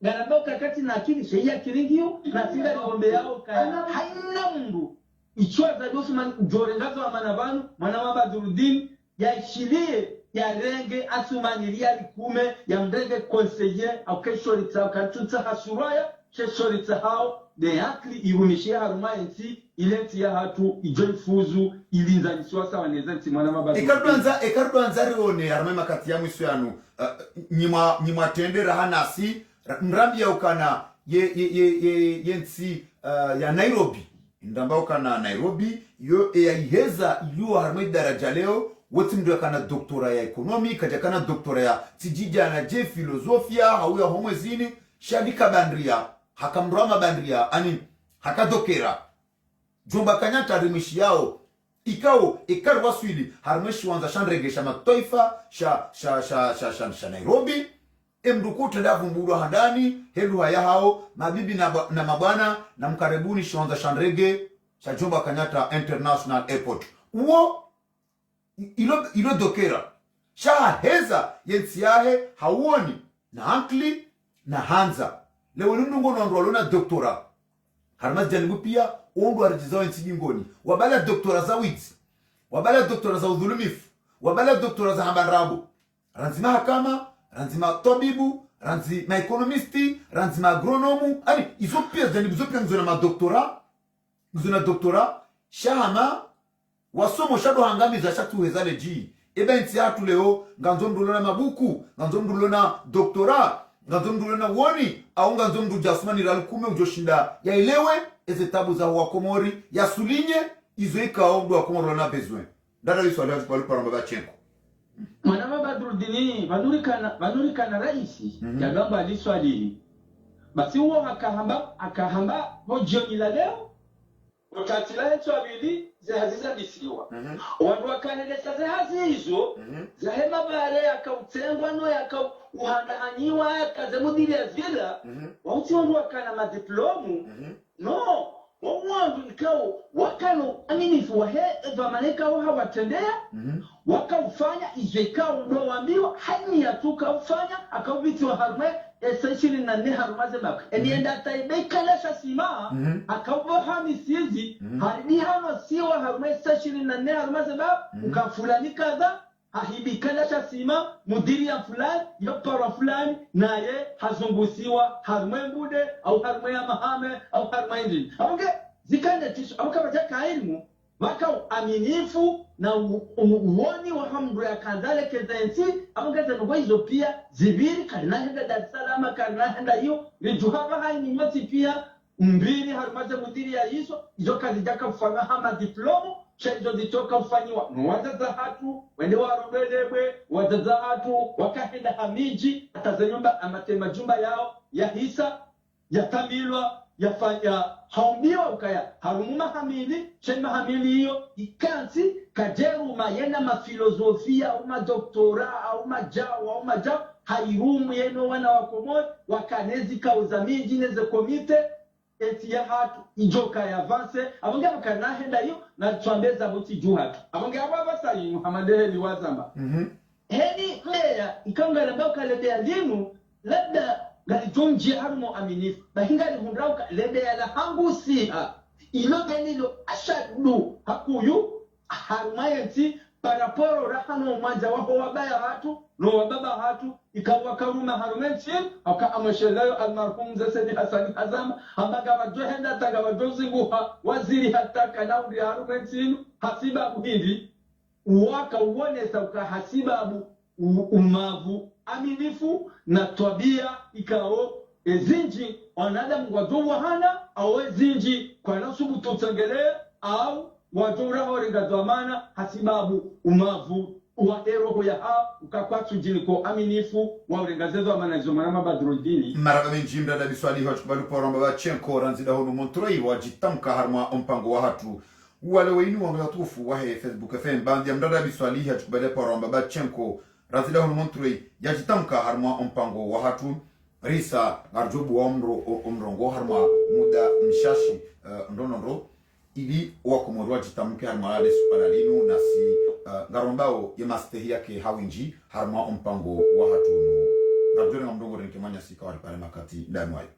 ganaboka kati na akili sheia kilingio na singa ngombe yao kaya haina mundu ichwa za Osman jorengazo wa manabanu mwana Badrudini ya ishilie ya renge asumanilia likume ya mrenge conseiller au keshoritsa kantuta hasuraya keshoritsa hao de akli irumishia haruma enti ilenti ya hatu ijoifuzu ilinzaniswa sawa nezenti mwana Badrudini ekaruanza rione haruma makati ya mwisu yanu nyima tendera hanasi mrambi ya ukana yensi ya Nairobi ndamba ukana Nairobi yo ya iheza iliyo harumai daraja leo wote mdu kana doktora ya ekonomi kaja kana doktora ya tijija na je filosofia hauya homwezini shabika bandria hakamrama bandria ani hakadokera jomba kanyata rimishi yao ikao ikaru waswili harmeshi wanza shanregesha mataifa sha Nairobi emdukuta ndavu mburu handani helu haya hao mabibi na mabwana na mkaribuni shwanza shanrege cha jomba kanyata international airport uo ilo dokera sha heza yensi yahe hauoni na ankli na hanza leo nungo na doktora harma janibu pia ondo arjizawa yensi jingoni wabala doktora za wizi wabala doktora za udhulumifu wabala doktora za hambanrabu ranzima hakama ranzima tabibu ranzima ekonomisti ranzima agronomu ani izo pia janibu zo pia ngzona madoktora ngzona doktora shahama wasomo shado hangami za shatu wezale ji eba nti hatu leo nganzo mdulona mabuku nganzo mdulona doktora nganzo mdulona woni au nganzo mdu jasmani ralukume ujoshinda ya ilewe eze tabu za wakomori ya sulinye izo ikao mdu wakomori na bezwe dada liso aleo tupalu paramba bachenko mwana Badrudini vanurikana raisi ya gamba liso alili basi uo akahamba hojioni la leo utatila yetu abili zahaziza bisiwa wandu wakanelesa zahazi hizo zahema bare yakautengwa no yakauhandahanyiwa yakazemudili ya vila wauti wandu wakana madiplomu no mwanzo ikao wakano aminifu wa malaika wa hawatendea wakaufanya izekao ndo waambiwa hani yatuka ufanya akaubiti wa harme essentially na ne harmaze bak enienda taibekala shasima akauba hamisizi hadi hano siwa harme essentially na ne harmaze bak ukafulani kadha ahibikala shasima mudiri ya fulani yopara fulani naye hazungusiwa harme mbude au harme ya mahame au harme injini aunge zikande tisho au kama jaka elimu waka aminifu na uoni wa hamdu ya kandale kezensi amongeza nubo hizo pia zibiri kana henda Dar es Salaam kana henda hiyo rijuhaba hai ni mati pia mbili harumaze mudiri ya hizo kazi jaka kufanya hama diplomo hizo zitoka kufanywa wazaza hatu wende warobelebwe wazaza hatu wakahenda hamiji atazanyumba amatema jumba yao ya hisa yatamilwa yafanya haumbiwa ukaya harumuma hamili shema hamili hiyo ikansi kajeruma yena mafilosofia au madoktora au majawa au majawa hairumu yeno wana wakomoi wakanezi kauza miji neze komite eti ya hatu ijoka ya avance abonge bakanahenda hiyo na tuambeza buti juu hatu abonge ababa sayi Muhammad liwazamba heni meya ikanga nabao kalebea limu labda galitunji harumo aminifu bahinga lihundrauka lebe ya la hangusi ilo genilo ashadu hakuyu harumayenti paraporo rahano manja waho wabaya hatu no wababa hatu ikawa karuma harumenti aka amashelayo almarhum zasedi Hasani Hazama ambaga wajohenda taga wajozinguha waziri hataka naudi harumenti hasiba kuhindi uwaka uonesa ukahasibabu umavu aminifu na tabia ikao ezinji wanadamu wajowa hana au ezinji kwa nasubu tutangele au wajora horinga dhamana hasibabu umavu wa eroho ya ha ukakwatu jiniko aminifu wa urengazezo amana zomana badrudini maraba minjimda da biswali hoch balu poromba ba chenko ranzida hono montroi wajitamka harma ompango wa hatu wale weinu wa ngatufu wa Facebook FM bandi amdada biswali hoch balu poromba ba chenko razida hono montroi yajitamka harma ompango wa hatu risa garjobu wa omrongo harma muda mshashi ndonondo ili wakomorwa jitamke harma ale supalalinu nasi ngarombao yemastehi yake hawinji harma ompango wa hatu garjore ngamdongo renkemanya sika wali pale makati danwayo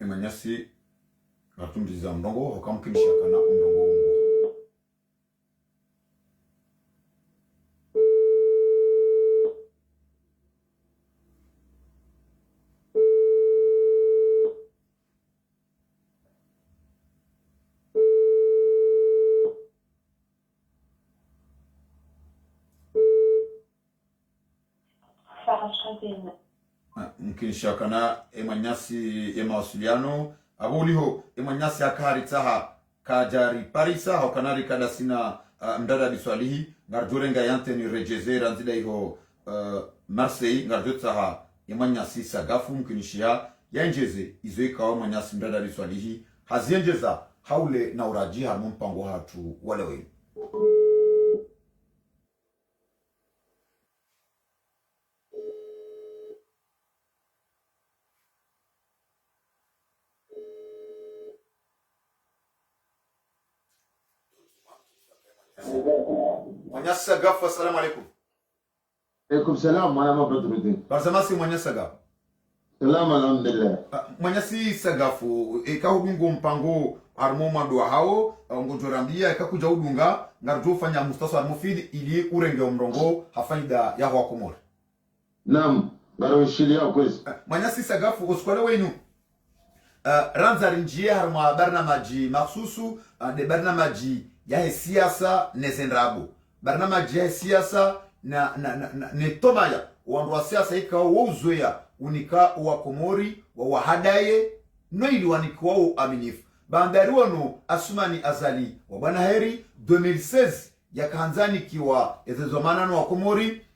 emanyasi gatumjiza mdongo hokamkinisha kana mdongo ungo mkinisha kana emanyasi emawasiliano abuliho emanyasi akari taha kajari parisa hokanari kada sina mdada biswalihi ngarjorenga yanteni rejezera nzida iho Marseille ngarjotsaha emanyasi sagafu mkinishia yanjeze izoika wa manyasi mdada biswalihi hazienjeza haule na uraji harmo mpango hatu walewe Manyasa gafu, assalamu alaikum. Alaikum salam, mwana mabrodrudin. Barzamasi manyasa gafu. Salam alhamdulillah. Manyasi sagafu, eka hudungo mpango harmo madwa hao, ngojorambia eka kuja hudunga, ngarjo fanya mustaso almufid ili urenge omrongo hafaida ya hwa komori. Naam, baro shili ya kwezi. Manyasi sagafu, uskwale wenu. Ranzari njie harmo barnamaji maksusu, de barnamaji ya siasa nezendrabu. Barnamaji ya siasa na netomaya wandu wa siasa ikawa wauzoea unika wa komori wa wahadaye no ili wanikuwa uaminifu bandari wano Asumani Azali wa bwana heri 2016 ya kahanzani kiwa ezezomana wa komori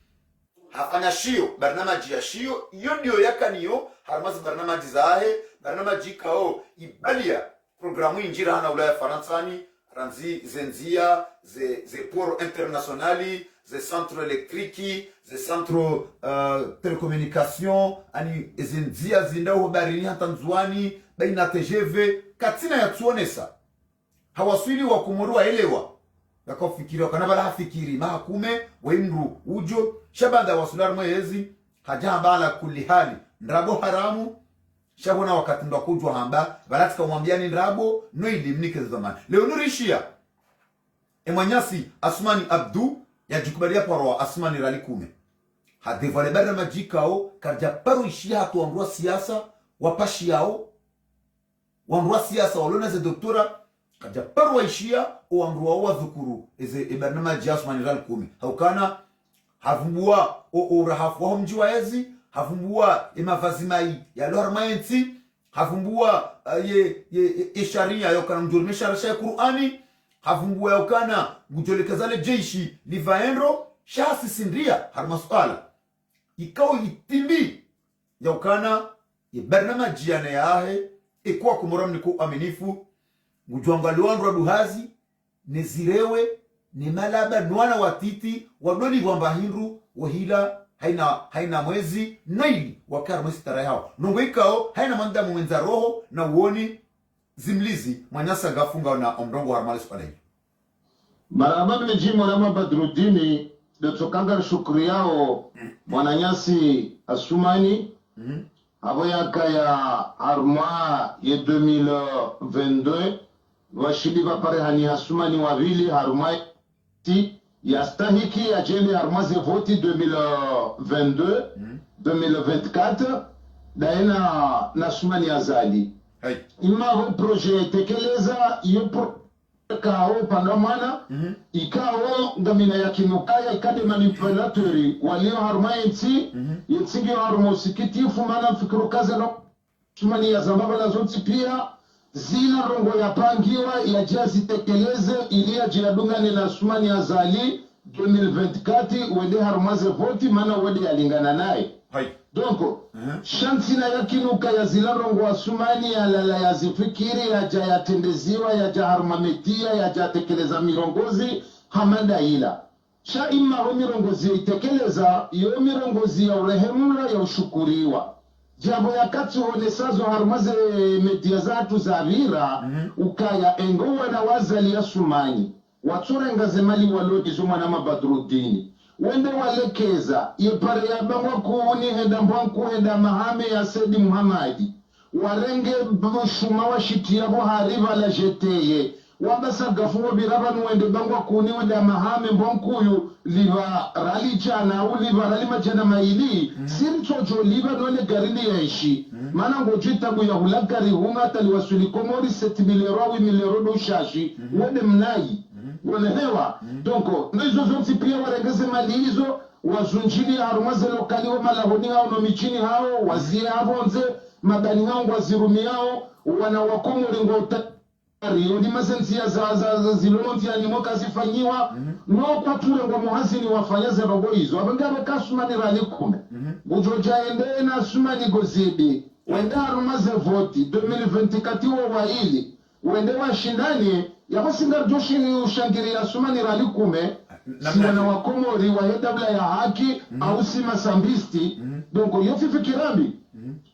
hafanya shio barnamaji ya shio iyo ndio yakaniyo harmazi barnamaji zahe barnamaji kao ibalia programu injira hana ulaya Faransani ranzi zenzia ze poro internationali ze centre elektriki ze centre telecommunication ani ezinzia zindao barini hata nzuani baina TGV katina ya tuonesa hawaswili wa kumurua elewa yakafikiri wakana bala hafikiri mahakume waimru ujo shabanda wasular mwezi hajabala kulli hali ndrabo haramu shabona wakati ndo kujwa hamba balatika mwambiani ndrabo no ilimnike zamani leo nurishia emanyasi Asmani Abdu ya jikubalia paro Asmani Ralikume hadevale bara majikao karja paro ishia hatu wangua siasa wapashi yao wangua siasa walona ze doktora karja paro waishia wangua wa dhukuru eze barnamaji Asmani Ralikume haukana havumbua urahafu wa mjiwa ezi havumbua emavazimai ya lormaenti havumbua ye sharia yokana mjurumesha rasha ya Qur'ani havumbua yokana mujolekazale jeshi livaenro shasi sindria harmasuala ikao itimbi yokana ye barnamaji yana yahe ikuwa kumuramni ku aminifu mujwangali wandu duhazi nezirewe ni malaba nwana watiti wadoli wamba hindu wahila haina mwezi naili wakara mwezi tara yao nungu ikao haina manda mwenza roho na uoni zimlizi mwanyasa gafunga na omrongo harmali spalai marama meji mwanama Badrudini dotokanga shukuri yao mwananyasi Asumani abo yaka ya harma ye 2022 washili vapare hani Asumani wavili harma ti yastahiki ya jeli harmaze voti 2022 2024 daena na Asumani Azali ima projet tekeleza yo kao pandamana ikao ngamina ya kinukaya ikade manipulatori walio harma yetsingi harmo sikitifu mana fikiru kaze no Asumani ya zambaba na zonti pia zina rongo ya pangiwa ya jazi tekeleze ilia jiadungane na Asumani Azali 2024 wede harumaze voti mana wede yalingana nae donko shansi na yakinuka ya zila rongo Asumani ya lala ya zifikiri ya jaya tendeziwa ya jaharumametia ya jatekeleza mirongozi hamanda ila sha ima ho mirongozi itekeleza yo mirongozi ya urehemula ya ushukuriwa jabo yakati honesazo harumaze media zatu za vira ukaya engowa na wazali ya Asumani waturenga zemali walodi zumana Badrudini wende walekeza yepare ya bangwa kuuni henda mwanku henda mahame ya Sedi Muhammadi warenge shuma wa shitiabo hariva la jeteye wabasa gafungo birabanu wende bangwa kuuni wende mahame mbonkuyu liva rali chana u liva rali machana maili siri chocho liva nwele garini ya ishi mana ngojitabu ya hulagari hunga taliwasuli komori 7 milero 8 milero do shashi wende mnai walehewa donko nizo zonti pia warengeze mali hizo wazunjili harumaze lokali wa malahoni hao no michini hao wazie havonze magani hao wazirumi hao wanawakomu ringo utari udi mazentia za zilonti ya nimoka zifanyiwa no kwa ture ngo muhazini wafanyaze rogo hizo abangaba kasumani Ralikume bujoja ende na Asumani Gozidi wenda harumaze voti 2024 wa hili wende washindani yakosinga joshi ushangiri ya Asumani Ralikume siwana wakomori wa hedabla ya haki au sima sambisti donko yofifi kirambi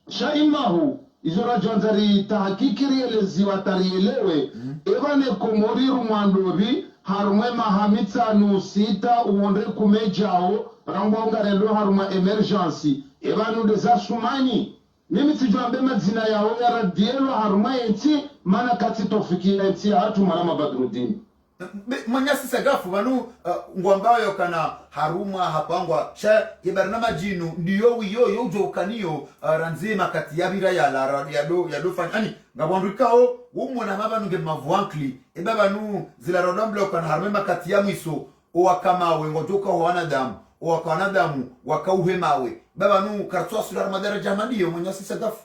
shaimahu izora jonzari tahakikiri elezi watarielewe evane komori rumwandobi harumwe mahamitsa nusita uonde kumejao rangwa relo haruma emergency evanu de Asumani mimi sijua mazina yao ya radielo haruma enti mana kati tofikia enti hatu manama Badrudini mwanyasi sagafu banu ngwambao yokana haruma hapangwa sha yebarnama jinu ndiyo wiyo yojo ukaniyo ranzima kati yabira ya la ya do fani ngabondrikao umona mabanu nge mavuankli ebabanu zila rodamble okana haruma kati ya mwiso owakama wengojoka wanadamu owakanadamu wakauhemawe babanu kartwa sular madara jamaniyo mwanyasi sagafu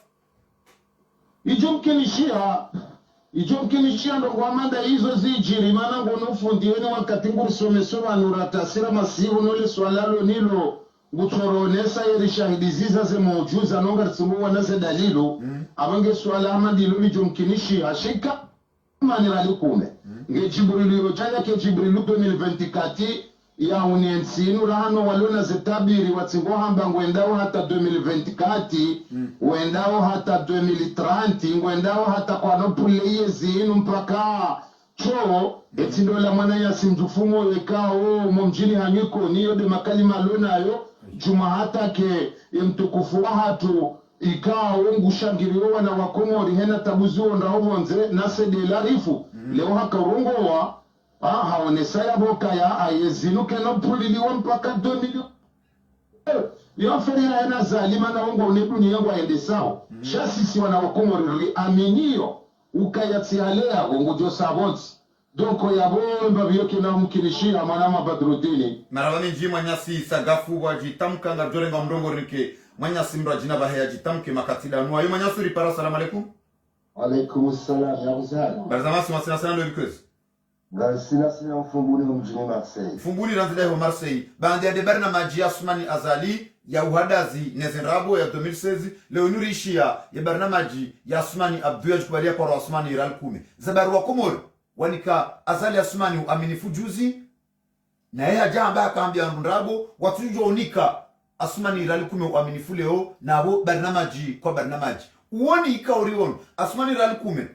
ijomkinishia ndo kwa manda hizo zijiri mana ngonufundi weni wakati ngurisomesoma nuratasira masivu nole swalalo nilo ngutoronesa yeri shahidi ziza ze maujuza nonga ritsumbua nase dalilu abange swala amandilo ijomkinishi hashika mani Ralikume nge Jibrilu yochanya ke Jibrilu 2024 ya unensinu rahano walona zitabiri watsingo hamba ngwendao hata 2024 wendao hata 2030 ngwendao hata kwa nopuleye zinu mpaka cho etindola mwana ya simjufumo wekao mumjini hanyiko niyo de makali malona yo juma hata ke mtukufu wa hatu ikao ngushangiriwa wana wakomori hena tabuzuo ndaovonze nase de larifu leo haka urongowa haonesa ya boka ya ayezinuke no puliliwa mpaka 2 milioni yoferera hena zalima na ongo unedunia yangu aende sao shasisi wana wakomori aminio ukayatsialea ongo sabonsi donko ya bomba biyoke na mkinishia manama Badrudini maravani njima nyasi sagafu wajitamka ngajorenga mdongo rike mwanya simra jina bahaya jitamke makatila nuwa yuma nyasuri para salamu alaikum. Alaikum salam ya uzali barzamasi masina sana ndo likwezi sina mfumbuli mjini Marseille mfumbuli ranzida ya Marseille bandi ya debari na maji ya Sumani Azali ya uhadazi nezenrabo ya 2016 leo nurishia ya barnamaji ya Sumani Abdou kubalia kwa Osmani Iral 10 zabaru wa Komoro wanika Azali ya Sumani aminifu juzi na yeye hajamba akaambia ndrabo watujo unika Asmani Iral 10 aminifu leo nabo barnamaji kwa barnamaji uoni ikaurion Asmani Iral 10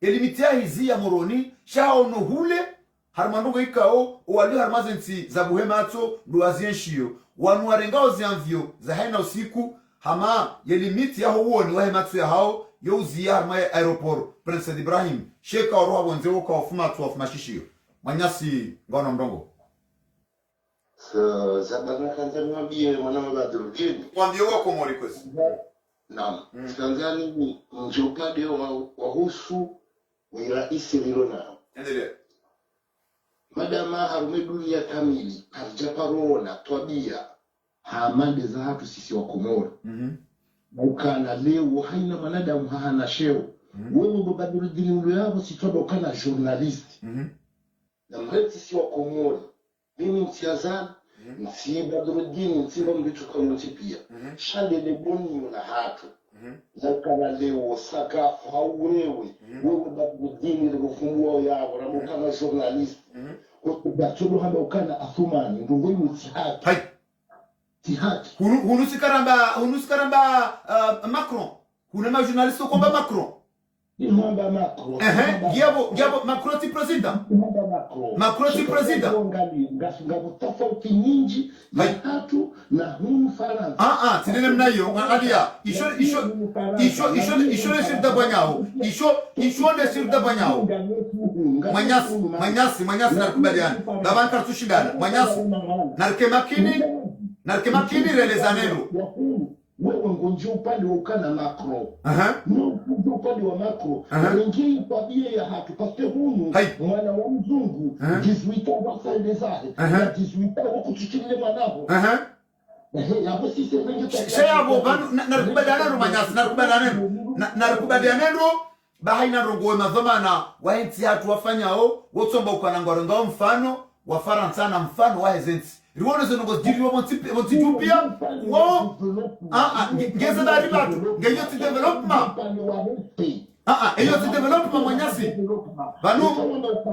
elimitia hizi ya moroni shaono hule harmanongo ikao wali harmazensi za buhemato duazienshio wanuarengao zianvyo za haina usiku hama yelimiti ya huoni wahemato ya hao yauzi ya harma ya aeroport Prince Ibrahim sheka waroha wanzeo kwa wafumatu wafumashishio manyasi ngano mdongo zabana kanza mwambie mwanama Badrudini mwambie wako mwalikwezi naam Tanzania ni njopade wahusu ni raisi lilona endelea madama harume dunia kamili harjaparona twabia hamande za hatu sisi wa Komoro ukana leo haina manadamu hana sheo wewe Badrudini mlo yao sitoba ukana journalist na mreti si wa Komoro mimi mtiazana msi Badrudini msiba mbichuka mtipia shande de boni na hatu zakana leo saka haurewe wewe Badrudini ndikufungua yao na mukana journalist ukubatulo hamba ukana Athumani ndungo mtihati hai tihati hunusikaramba Macron hunema journaliste komba Macron Imamba Macron giabo Macron ti president Macron ti president ngafunga tofauti nyingi matatu na hunu Faransa tinene mnayo adia isho le sirda banyao isho le sirda banyao manyasi nakubaliana davan kartushidana manyasi narkemakini relezanero wewe ngonje upande wa ukana Macron ngonje upande wa Macron wengine tabia ya hatu paste hunu mwana wa mzungu 18 wa saidezare na 18 wa kuchichile manabo hapo sisi wengi shayabo narkubaliana ro manyasi narkubaliana ro bahaina rongo madhamana waenti hatu wafanyao wotsomba ukanangwa mfano wa Faransa na mfano wa Hezensi riwono zongo diriwa montipia wo ngeze dari batu ngeyo ti development eyo ti development manyasi banu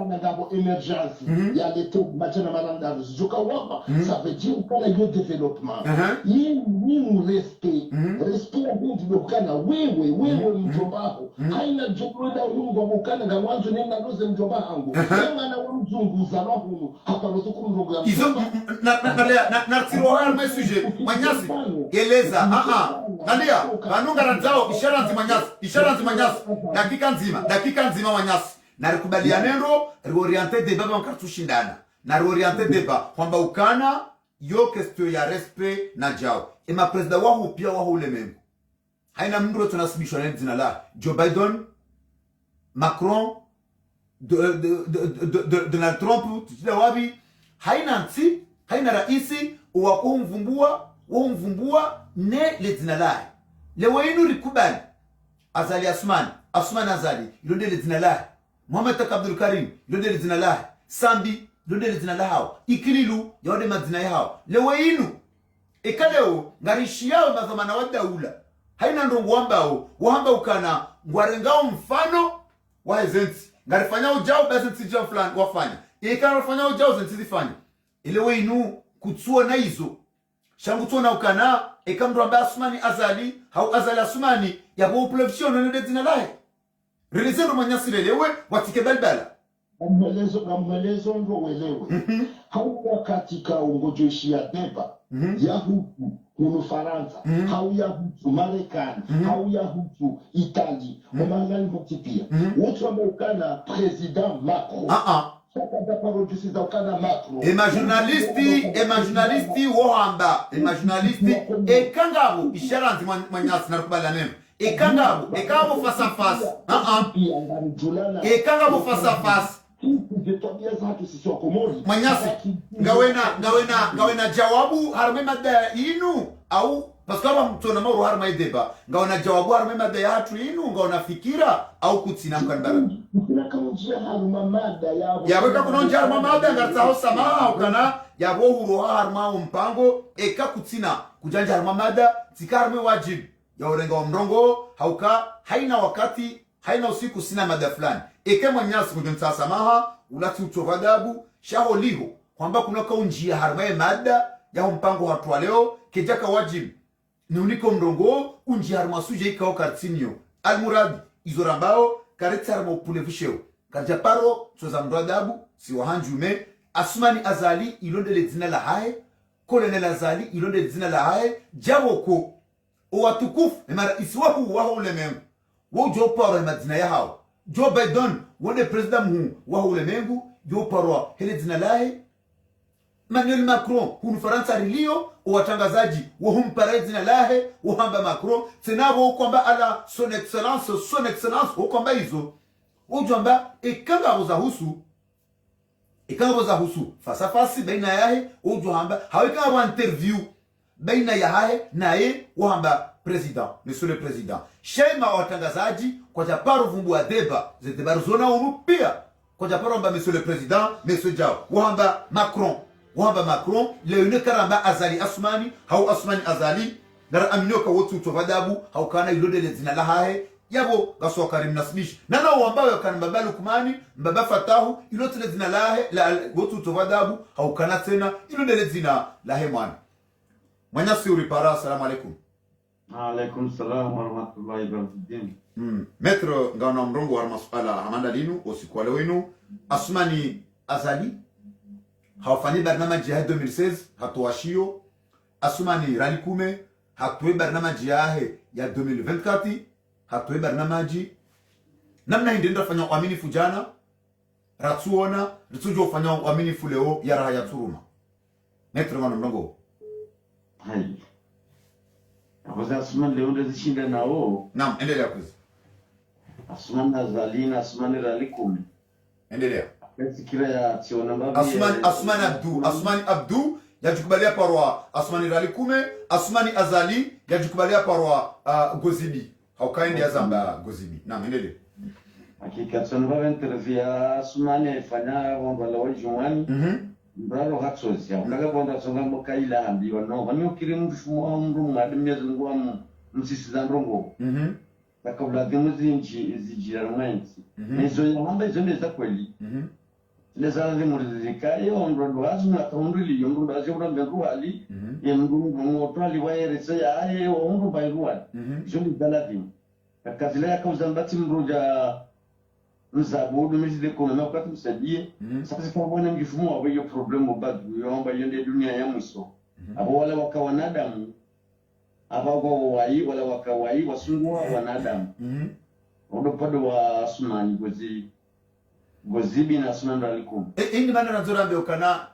ngabo emergence ya leto machana malanda zuka wapa ça veut dire qu'on a eu développement ni respect ndio kana wewe mjombaho haina jokoda ungo mukana ngamwanzo nenda loze mjombahangu kama na mzungu zabahu hapa lotuku mrogo ya izo na tirohal mes sujet manyasi eleza angalia banunga ranzao ishara nzi manyasi dakika nzima manyasi na rekubalianero reorienter débat bankartushindana na reorienter débat kwamba ukana yo question ya respect na jao ema president wahu pia wahu ule membo haina mndro tunasibishwa na jina la Joe Biden Macron Donald Trump tujile wabi haina raisi uwakumvumbua ne le jina la lewe inu rikubali Azali Asman Azali ilonde le jina la Muhammad Abdul Karim ilonde le jina la Sambi ilonde le jina la hao Ikililu yode majina yao lewe inu ekaleo ngarishi yao madhamana wa daula haina ndongo wamba ukana ngwarengao mfano wa Hezensi ngarifanya ujao basi nsijia fulani wafanya ikana wafanya ujao zensi zifanya ile weinu kutsuona hizo shangu tsona ukana ekamro amba Asmani Azali hau Azali Asmani yabo plebishono ne dina lae relezero manyasirelewe watike balbala Mwelezo ndo welewe. Hauya katika ungojeshi ya deba ya huku kunu Faransa, hauya huku Marekani, hauya huku Itali, umangali motipia. Wotu wameukana President Macron. Sakada parodisi za ukana Macron. Ema journalisti wohamba. Ema journalisti ekangabo isharanti manyasi narukubala nemo. Ekangabo face à face. Ekangabo face à face. Manyasi ngawena jawabu harme mada inu au parce que aba mtona mauru harma ideba ngawena jawabu harme mada ya hatu inu ngawena fikira au kutsina mkanbara yabeka kunonja harma mada ngartaho sama ukana yabo huro harma mpango eka kutsina kujanja harma mada tikarme wajibu ya urenga wa mrongo hauka haina wakati haina usiku sina mada fulani eke manyasi kujonta samaha ulati utovadabu shaho liho kwamba kuna kaunjia harmaye mada ya mpango watu wa leo kejaka wajibu ni uniko mrongo unjia harma suje ikao kartinio almuradi izorambao kareta harma upulevisheo karjaparo soza mdoadabu si wahanjume Asmani Azali ilonde le zina la hae Colonel Azali ilonde le zina la hae jawoko watukufu emara iswahu waho ulemengu wojo paro madina ya hao Joe Biden wone president mu waho ulemengu jo paro hele zina lahe Emmanuel Macron hunu Faransa rilio watangazaji wahumpara zina lahe wahamba Macron senabo kwamba ala son excellence kwamba hizo wojo amba ekanga boza husu face à face baina yahe wojo amba haweka wa interview baina yahe nae wahamba president monsieur le président shema watangazaji kwa japaro vumbu wa deba zedeba zona unu pia kwa japaro amba monsieur le président monsieur Jao wahamba Macron leone karamba Azali Asmani hau Asmani Azali nara aminyoka wotu utovadabu hau kana ilode le zina la hae yabo gaswa karim nasmish nana wamba yakana mbaba Lukmani mbaba Fatahu ilote le zina la hae wotu utovadabu hau kana tena ilode le zina la hae mwana Manyasi uripara. Assalamu alaikum. Alaikum salam wa rahmatullahi wa barakatuh. Maître ngana mrongo wa masuala hamanda linu osikwale wenu Asmani Azali hawafani barnamaji ya 2016 hatuwashio Asmani Ralikume hatuwe barnamaji yahe ya 2024 hatuwe barnamaji namna hindenda fanya uaminifu jana ratuona ritujo fanya uaminifu leo ya raha ya turuma. Maître ngana mrongo hai abaza Asmani leo ndo zishinda nao. Naam, endelea kuzi. Asmani Azali na Asmani Ralikume. Endelea. Sikira ya tiona mbabi Asmani Abdu yajikubalia parwa Asmani Ralikume, Asmani Azali yajikubalia parwa Gozibi. Haukaendi ya zamba Gozibi. Naam, endelea. Hakika tunaba interview Asmani fanya wamba la wajuani. Bravo hatsozi ukaga bonda songa mokaila hambi wano wani ukiri mfumo mru mademya zungwa msisiza ndongo bakabla demuzinji zijira mwenzi nezo yamba izo neza kweli neza zimurizika yo ndo azuna kaundili ndo azura mbru ali yemru moto ali wairese ya aye ndo bairwa joli daladi akazila yakuzambati mruja Nzabudu mizide kuna wakati msadie sasa kama bwana mjifumo wa hiyo problemu bado yomba yende dunia ya mwiso abo wale wakawanadamu abo wai wala wakawai wasungwa wanadamu ndo pado wa Asmani Gozibi na Asmani Ralikume indi bana nazora mbe ukana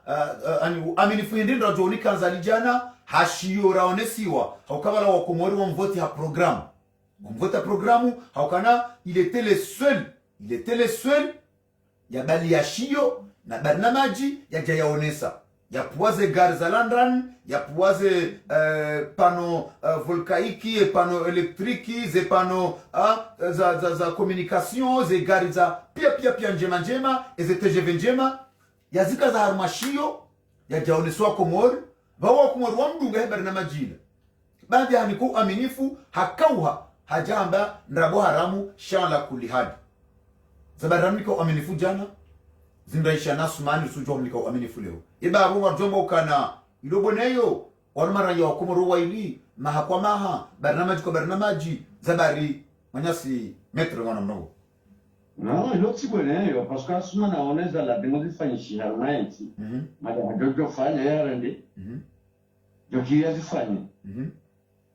ani aminifu ndindo rajoni kanza lijana hashiyo raonesiwa haukabala wakomori wa mvoti ha programu haukana il était le seul ya bali ya shio na barnamaji ya jayaonesa ya puwaze gari za London ya puwaze pano volkaiki pano elektriki ze pano za communication ze gari za pia njema eze TGV njema ya zika za harmashio ya jaoneswa komori bawa komori wa mdunga barnamaji ila baadhi ya niku aminifu hakauha hajamba nrabo haramu shala kulihadi Zabaramiko aminifu jana zindaisha nasumani sujo mlika uaminifu leo iba abu warjombo kana iloboneyo walmara ya wakomoro waili maha kwa maha barnamaji kwa barnamaji zabari manyasi metre wana mnogo Non, l'autre c'est bon, parce que ce moment on est dans la démodifanyisha harmaenti. Mada jojo fanya yarende. Jokia zifanya.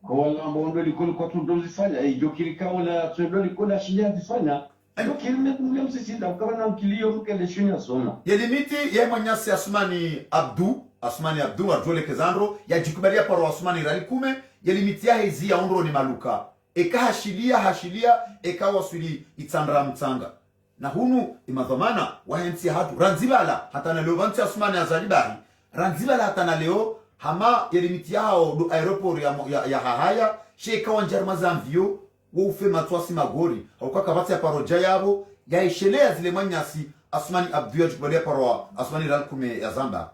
Kwa wala mbondo liko kwa tudozifanya, jokirika wala tundo liko la shinya zifanya. Jokiri metumia msisida ukawa na ukilio mkele shunya soma. Yelimiti ye manyasi Asmani Abdu arjole kezandro ya jikubalia paro Asmani Ralikume yelimiti ya hizi ya ondro ni maluka. Eka hashilia eka wasuli itsandra mtsanga na hunu imadhamana wahensi hatu ranzibala hata na leo vanti Asmani azalibari ranzibala hata na leo hama yelimiti yao do aeroport ya hahaya sheka wanjarma zamvio woufe matwasi magori au kabati ya paroja yabo yaishelea zile manyasi Asmani Abdu ya jikubalia paro Asmani Ralikume ya Zamba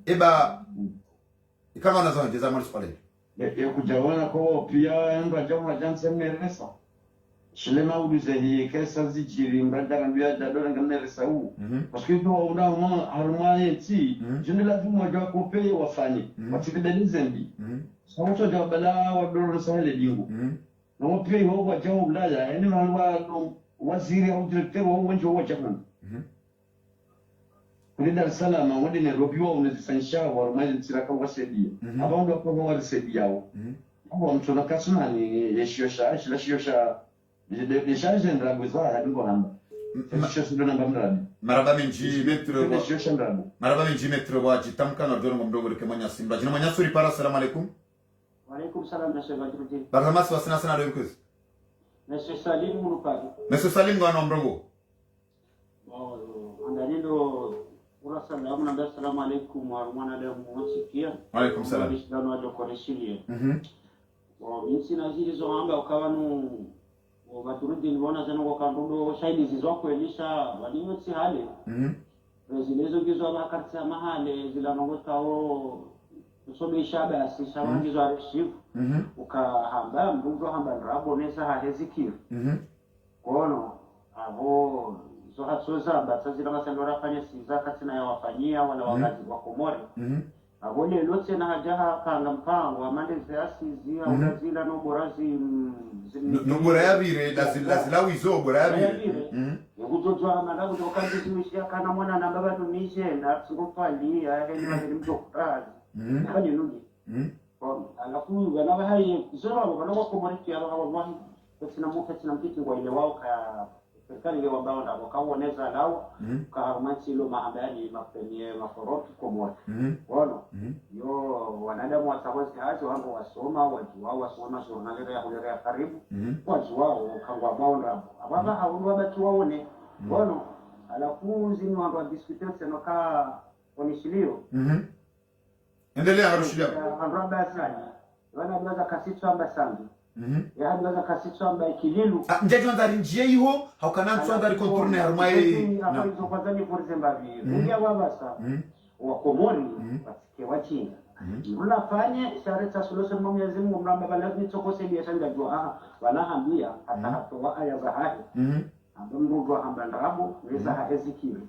eba ikama nazo zamani swale Ya kujawana kwa pia ndo ajama janse meresa. Shilema uduze hii kesa zijiri mbadala mbia jadora ngameresa huu. Parce que do una harma yeti, jini lazima wajua kope wafanye. Watikidalize mbi. Sawato jabala wadoro sahele dingu. Na wapia hiyo wajao ulaya, yani mahalwa waziri au direktero au wanjo wajaman. Kuri Dar es Salaam wadi Nairobi wao unazifanyisha warmaji ntiraka wasedia. Abantu bakoma warisedia. Abo mtona kasumani yeshosha deshaje ndagwiza hadingo namba. Yeshosha namba mradi. Maraba minji metro Yeshosha namba. Maraba minji metro waji tamka na dono mdogo leke manya simba. Jina manya suri para assalamu alaikum. Wa alaikum salam Monsieur Badruddin. Barhamas wasina sana leo kuz. Monsieur Salim Mulukadi. Monsieur Salim ngwana mrongo. Andalilo Salamu na assalamu alaikum wa mwanadamu wasikia. Wa alaikum salam. Bishano wa dokoreshilie. Minsi na zili zo amba ukawa nu Badruddin nibona zeno kwa kandudo shaidi zizwako elisha walinyo si hale. Zilezo gizo wa karti ya mahale zila nongota o usome ishaba ya sisha wangizo wa reshivu. Ukahamba mbuzo hamba nrabo nesa hahezikir. Kono abo so hatsoza batazira basandora fanya siza katina ya wafanyia wala wakazi wa Komori abone lote na hajaha kanga mpango amande zasizi au lazila no borazi no borabire lazila wizo borabire yekutozwa amanda kutokazi zimishia kana mwana na baba tumishe na singofali ya heli wale mtokurazi kani nuni alafu wana haye zora wana wa Komori kia wallahi katina muka tina mpiti kwa ile wao ka serikali ile ambao ndio wakaoneza lao kaharumati ile mahabari mafanyie maforoti Komori wano yo wanadamu watawazi hazo wangu wasoma wajua wasoma journalera ya hulera ya karibu wajua kangwa maonda ababa hawo wabaki waone wano alafu zini wangu diskute sema ka onishilio endelea harushia andraba sana wana blaza kasitwa ambasangi ya hadi kasitwa amba ikililu njejo ndari njie iho haukana tswandari contourner harmaye na hizo kwanza ni for Zimbabwe ndia wabasa wa Komori batike wachinga unafanya shareta solution mwa Mwenyezi Mungu mramba balazi tokose biashara jua wanahambia hata hatoa aya za haki abundu hamba ndabo weza haezikiri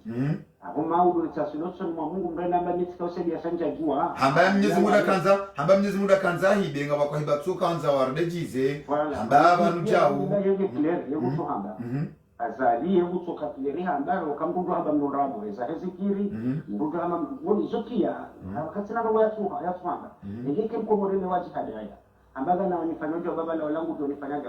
abo maudu cha solution mwa Mungu mrenda mba mitsikose biashara jua hamba Mwenyezi Mungu kanza hibenga bakwa hibatso kanza wardejize hamba abantu jawu yegutu hamba azali yegutu katleri hamba kamgundu hamba mrabo weza hezikiri ndugu hamba woni zokia katina roho ya hamba ngeke Mkomori waji hadaya ambaga na wanifanyaje baba na walangu ndio nifanyaje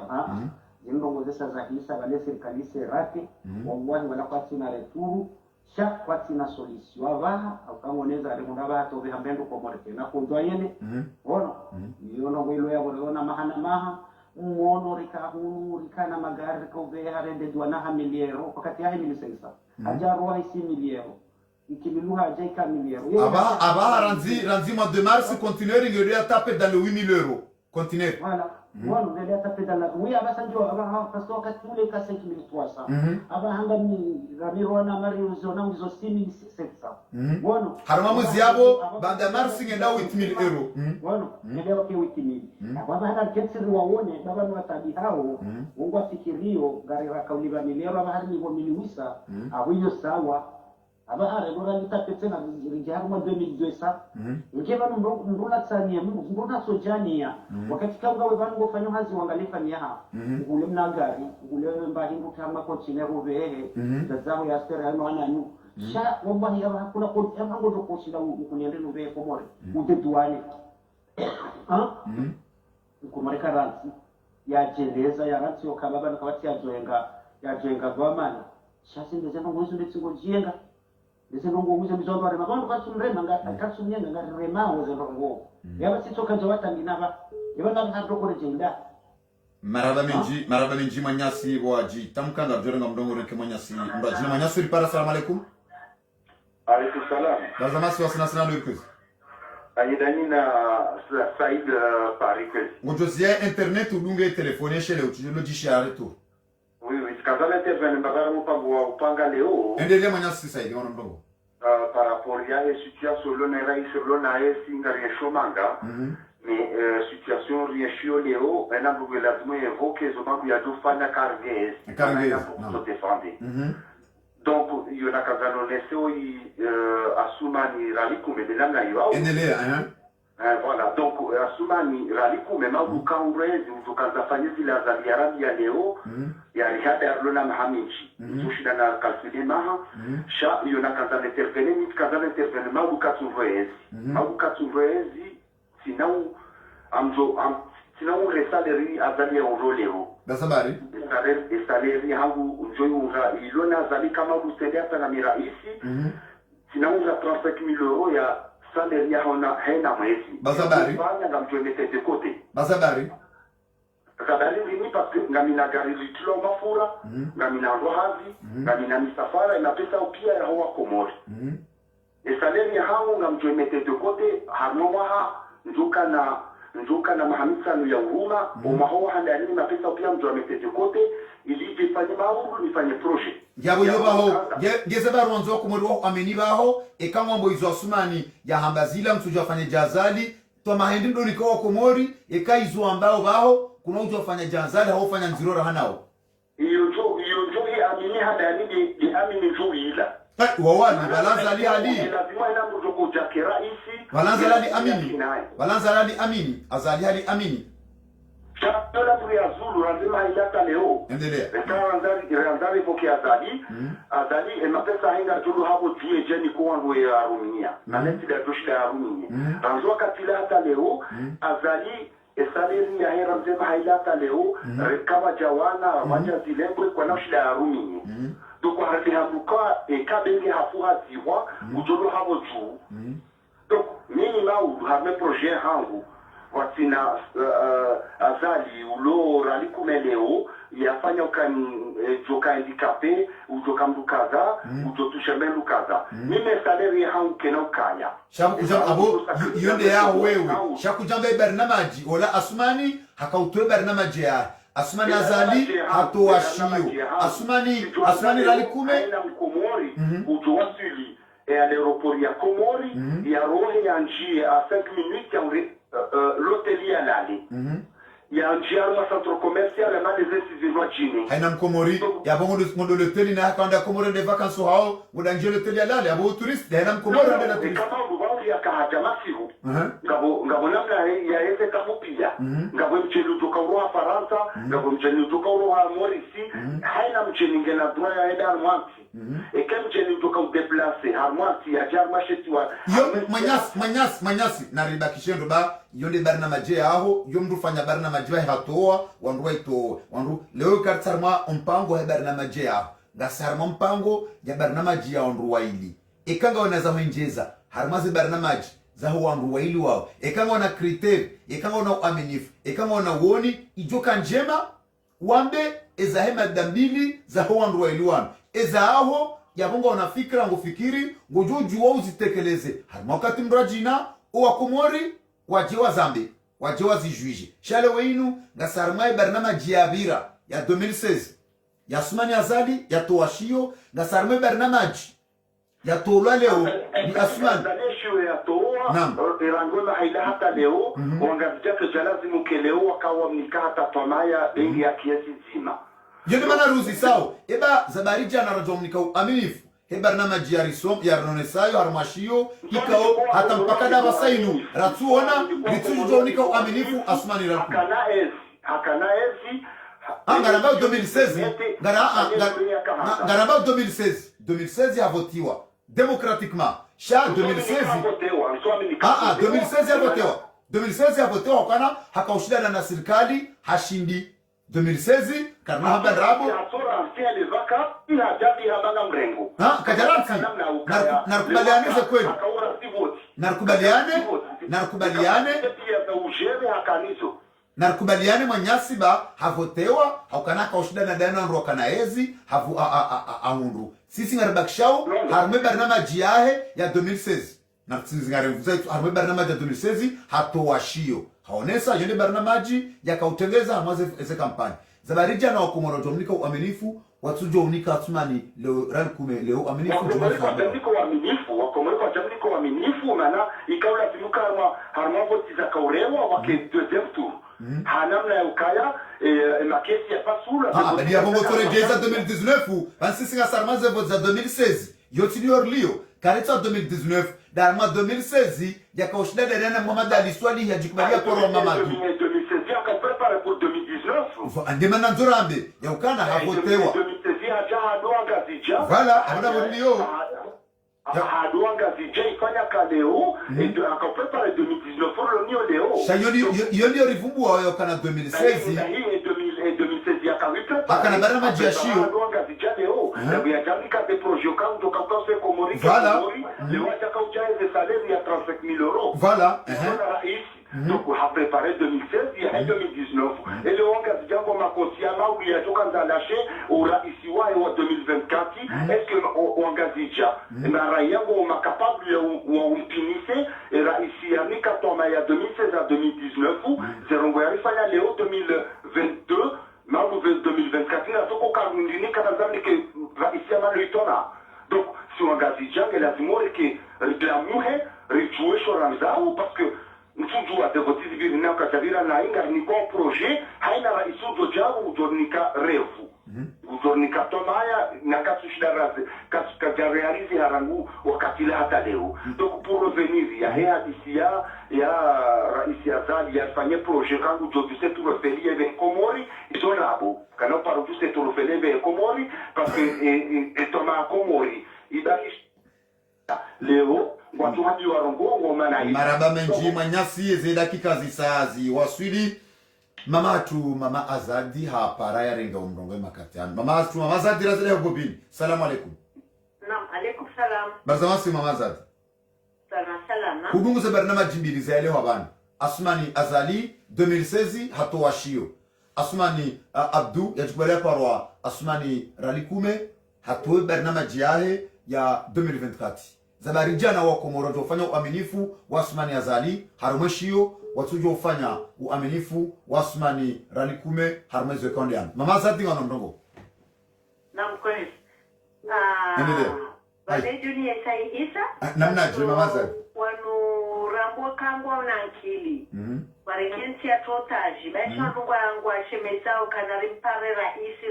Zimbo zesa za hisa wale serikali serati wallahi wala kwati na returu sha kwati na solution wabaha ukamoneza alimundaba to bihambendo Komori na kujwa yene ono yono wilo ya bona mahana maha muono rika na magari ko be harende dwana ha miliero wakati ya milisensa ajaro haisi miliero ikimiluha ajaika miliero aba ranzi mois de mars continuer il a tapé dans les 8000 euros continuer voilà wanu ndio atapenda la oui abasa ndio aba parce que wakati ule ka 5300 aba hanga ni ramiro na mari uzona mzo 6700 wanu harama mwezi yabo banda mars ngenda 8000 euro wanu ndio ke 8000 aba hanga kesi waone baba ni watabi hao Mungu afikirio gari la kauli ba milioni aba hadi ni miliwisa awiyo sawa aba are bora litapetse na rijihar mwa 2002 ngeva nduna tsania nduna sojania wakati kanga wevanu ngofanya hazi wangalifa ni ha ngule mnagari ngule mbahingu kama kochine rubehe dazaho ya stera hano ananu sha wamba hiya hakuna ko yango do kochila ukunyende rubehe komore utetuane kumareka ransi ya jeleza ya ransi okababa nakabati ya jenga gwamana shasi ndeze ngo ndetse ngo jienga ndetse ngo nguze mizondo ari mabantu kasumrema ngakasumyenga ngarema uzendo ngo yaba sitoka jawata ndinaba yaba ndakadokore jenda maraba minji manyasi waji tamkanga bjorenga mdongo renke manyasi mbajina manyasi ripara. Assalamu alaikum. Alaikum salam. Bazamasi wasina lurkuz ayidani na Saïd Paris. Ngojozia internet udunge telefone shele utilo jishare tu. Oui, quand on intervient, on parle Léo. Endelea manyasi Saïd wana mdongo. Par rapport à la situation sur l'ONAE Singaria Shomanga, mais situation Riechio Léo, un homme qui a évoqué ce qu'il y a deux fans à Carguez. Pour se défendre. Donc, il y a un laissé Assoumani Ralikou, mais de l'âme là, voilà, donc Assoumani Ralikou, mais au Congrès, au Kazafani, il a Zali Arabia Léo, il y a Rihad Erlona Mahamichi, il a calculé Maha, Chat, il y a Kazan intervenu, il y a Kazan intervenu, Maou Katsouvezi. Maou Katsouvezi, sinon, on restalérie à Zali Léo. Dasabari. Restalérie, Hangu, Joyunga, il a Zali Kamadou Sedata Namira ici, sinon on a 35 000 euros, il y a salaire ya hena mwezi. Bazabari. Fanya ngamjwemete de côté. Bazabari. Bazabari ni parce que ngamina gari litlo mafura, ngamina rohazi, ngamina misafara na pesa upia ya hoa Komori. E salaire ya hao ngamjwemete de côté, harmoha njuka na mahamisa ya huruma, umahoa handa na pesa upia mjwemete de côté, ili jifanye mauru nifanye projet. Yabo yobaho geze baronzo kumuriwo ameni baho ekamwa mboizo Asumani ya hambazila msujo afanye jazali to mahendi ndo niko Komori ekaizo ambao baho kuna ujo afanye jazali hao fanya nzirora hanao iyo jo amini hada ni amini jo ila wawani balanza ali lazima ina mjo kujakera isi balanza ali amini azali ali amini Chatola Puya Zulu, Razima Ilata Leo. Endelea. Ranzari Foki Azali. Azali, mapesa hinga tulu hapo tuye jeni kuwangu ya Arumia. Na neti da doshi ya Arumia. Ranzua katila hata Leo. Azali, esaleri ya hera mzema Ilata Leo. Rekaba jawana, waja zilembwe kwa naushi ya Arumia. Donc, on a hafuka, ekabenge hafuha ziwa, ujolo habo juu. Donc, minima ou hame projet hangu. Watina Azali ulo Ralikou Leo yafanya joka handicapé ujoka mdukaza ujotusha mlukaza mimi salaire hangu kena ukaya shaku kujamba abo yonde ya wewe shaku jamba barnamaji wala Asumani hakautwe barnamaji ya Asumani Azali hatowashio Asumani Ralikou na Komori ujowasili à l'aéroport ya Komori ya rohe ya njie à 5 minutes ya l'hôtelier à l'aller. Il y a un diarma centre commercial à Malaisie Civil Chine. Haina Komori ya bongo mondo l'hôtel na kanda Komori de vacances hao mudangie l'hôtel à l'aller abo touriste haina Komori na touriste. Kama ngubao ya kahaja masiru. Ngabo namna ya ese kabupia. Ngabo mchelu toka roha Faransa, ngabo mchelu toka roha Morisi, haina mchelu ngena droit ya eda mwanti. Et comme je ne dois pas déplacer, harmonie, ya jarma chetwa. Yo manyasi na ribakishendo ba yonde barna maje aho yomdu fanya barna maje hatoa wandu ito wandu leo kartsarma mpango ya barna maje aho ngasarma mpango ya barna maje ya wandu waili ekanga wanaza mwenjeza harmazi barna maje za wandu waili wao ekanga wana kriteria ekanga wana uaminifu ekanga wana woni ijoka njema wambe ezahema dambili za wandu waili wanu eza aho yabonga wana fikra ngofikiri ngojuju wao uzitekeleze harma wakati mrajina owa Komori wajewa zambi wajewa zijuije shale weinu ngasarmai barnamaji ya bira ya 2016 ya Asumani Azali ya toashio ngasarmai barnamaji ya tolwa leo ni Asumani ya toa irangona haida hata leo wangazija kejalazimu keleo wakawa mnika hata tomaya bengi ya kiasi zima yende mana ruzi sao eba zabarija na rajo mnika aminifu he barnamaji ya risom ya ronesayo harmashio ikao hata mpaka da basainu ratuona bitujonika uaminifu asmani raku hakana ezi ngaramba 2016 ngaramba 2016 yavotiwa démocratiquement sha 2016 2016 yavotewa kana hakaushindana na serikali hashindi 2016 karna haba rabo kajaranti narukubaliane kweli narukubaliane mwanyasiba havotewa haukana kaushindana dana nroka na ezi havu ahundu sisi ngaribakishao harume barnamaji yahe ya 2016 na zingarevuza harume barnamaji ya 2016 hatowashio haonesa yone barnamaji yakautengeza amaze eze kampani zabarija na wakomoro jomnika uaminifu watujo unika atumani leo rankume leo uaminifu jomnika uaminifu wakomoro kwa jomnika uaminifu maana ikaula zimuka harma voti za kaurewa wake deuxième tour hanamna ya ukaya makesi ya pasula badi ya bongo torejeza 2019 bansisi nga sarmaze voti za 2016 yotini orlio kareta 2019 darma 2016 yakaushida derena Muhammad Ali Swali ya jikubalia koro Mamadou 2016 akaprepare pour 2019 andemana nzorambe ya ukana havotewa 2016 haja adoanga zija voilà abona bonio adoanga zija ifanya kaleo et akaprepare 2019 pour le nio leo yoni rivumbu wa kana 2016 akana barama jiashio adoanga zija leo ya jamika de projet quand to kapase komori voilà le wacha kaujaze salaire ya 35,000 euros voilà donc on a préparé 2016 il y a 2019 et le wanga zijango makosiama ou ya toka ndalache ora isiwa wa 2024 est-ce que wanga zija na rayango makapable ya umpinise era isi ya nikatoma ya 2016 à 2019 zerongo ya rifanya leo 2022 na 2024 na toko karundini katazamni ke isi ya maluitona donc si wanga zijango la zimore ke reclamuhe rituwe shoranzao parce que mtuju wa devotisi birina ukachavira na inga ni kwa projet haina raisudo jabu udornika refu udornika tomaya na kasushida raze kasuka realize harangu wakati la hata leo donc pour revenir ya hea disia ya raisi azali ya fanye projet kangu joduse tu refeli eve komori idona abo kana paro tu se tu refeli eve komori parce que etoma komori idaki leo watu hadi warongo mana maraba menji manyasi eze dakika zisazi waswili mama Azadi hapara ya renga umrongo makatiani mama Azadi razile gobini salamu alaikum naam alaikum salam barzamasi mama Azadi salama kubungu za barnamaji mbili za leo habani Asmani Azali 2016 hatowashio Asmani Abdu yajikubalia parwa Asmani Ralikume hatowe barnamaji yahe ya 2024 zabarijana wa komoro jofanya uaminifu wasmani Azali harumeshio watujo ufanya uaminifu wasmani Ralikume harumezwe kondian mama Azadi wana mrongo na mkweli bale dunia sai isa namna je mama Azadi wanu rambo kangwa na akili warekensi ya totaji baisha ngwa shemezao kana rimpare raisi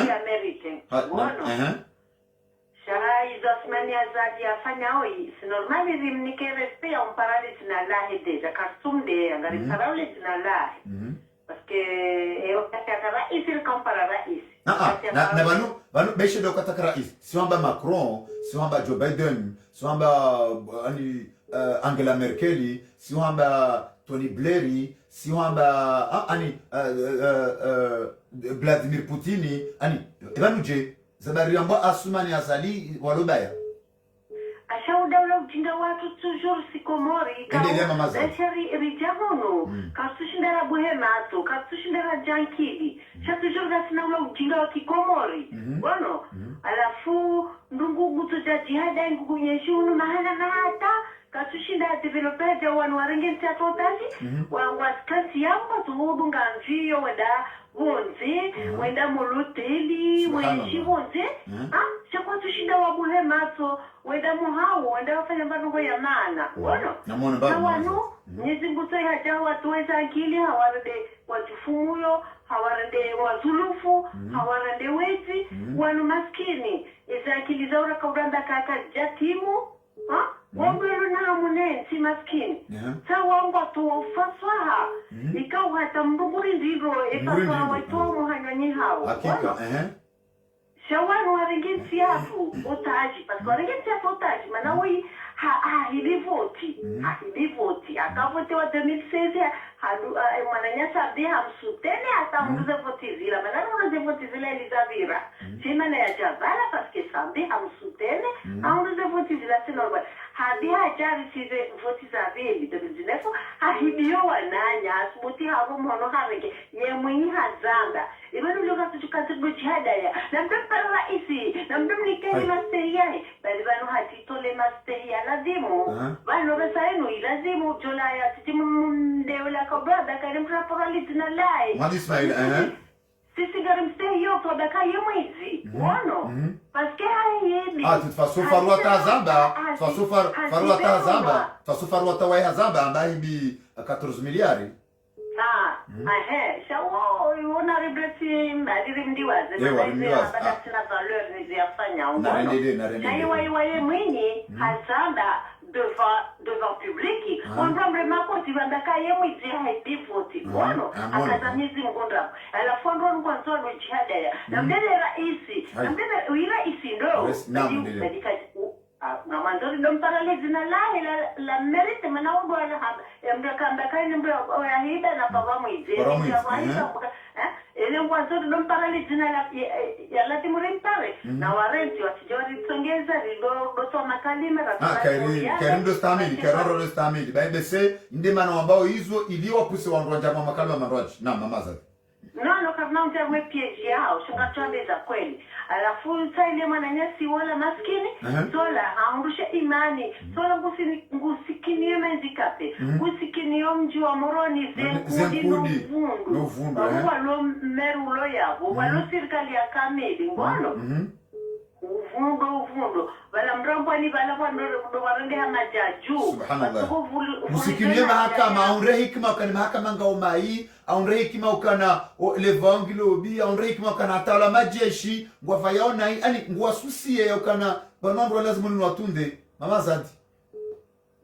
ya merite wono Shahai Zasmani Azadi afanya oi si normali rimnike respect on parale tinalahi deja kasumde ngari parale tinalahi parce que wakati rais il compara rais na banu beshe do kataka rais siwamba Macron siwamba Joe Biden siwamba Angela Merkel siwamba Tony Blair siwamba Vladimir Putin ebanuje zabari amba Asmani Azali walobaya ashauda ula ujinga watu toujours sikomori kashari rijamono kasushindara buhemato kasushindara jankili toujours gasina ula ujinga wa kikomori bueno alafu ndungu gutu ja jihada ngugu nyeshunu mahana na hata kasushinda developer ja wanu warengensi atotaji waskasi yamba tuhudunga njiyo weda wonze wenda moloteli wenshi wonze shakwa tushinda wabuhe mato wenda muhawo wenda wafanya mbanungo ya maana wono na wanu nyezi nguto ya jawa tuweza akili hawarede watufumuyo hawarende wazulufu hawarende wezi wanu maskini iza akili zao rakauranda kaka jatimu wangwelo na hamune si maskini sa wangu atu fasaha ikau hata mbuguri ndiro ifasaha waitoa muhanyanyi hao hakika shawanu waringensi yafu otaji pasko waringensi yafu otaji mana wei hahilivoti akavote wa 2016 mwananyasa abdi hamsutene hata mruze voti zila mana mruze voti zila elizavira chimana ya javala paske sambi hamsutene mruze voti zila sinorwa hadi hajari size voti za vili 2019 hahidiyo wananya asubuti havu mhono harege ye mwenyi hazanda ibanu loka tuchukati bujihadaya na mdempara raisi na mdemlikeni masteriyani bali banu hatitole masteriya lazimu banu besainu ilazimu jolaya titimu mdeula kabrada karim raporalitina lai Mwadi Ismail sisi garim steriyo kabaka ye mwizi wano paske hayedi tutfasu faruata zamba tutfasu faruata zamba tutfasu faruata wa zamba ambaye bi 14 miliari shawo yona rebreti mbadiri mdiwaze baada sina valeur niziyafanya waiwaye mwenye hazanda devant public ondrambre makoti vandaka ye mwizi haipivoti wano akazamizi mgondramu alafu andro nkwanzolo jihadaya na mdele raisi na mdele uiraisi ndo medika na manzori ndo mparalezi na la merite mana undo ala mdaka kaini mbra ya hida na baba mwizi ele mwanzori ndo mparalezi na ya lati murimpare na warenti wasijori tsongeza rido makalime Karim ndo stamili baibese ndemana ambao hizo iliwapuse wanrwanja makalima manrwaji na mamaza no kama mtu amepiege yao shangachambeza kweli alafu tsaile mwananyasi wala maskini sola hamrusha imani sola ngusikinie menzikape ngusikinie mji wa moroni zenkudi no vundu walo merulo yabo walo serikali ya kamili ngono uvundo wala mrambani wala ndo warende hamajaju musikinie mahakama aunre hikima ukana mahakama ngaumai aunre hikima ukana levangilobi aunre hikima ukana atala majeshi ngwafayaona yani ngwasusie ukana banwandu lazima ni watunde mama zadi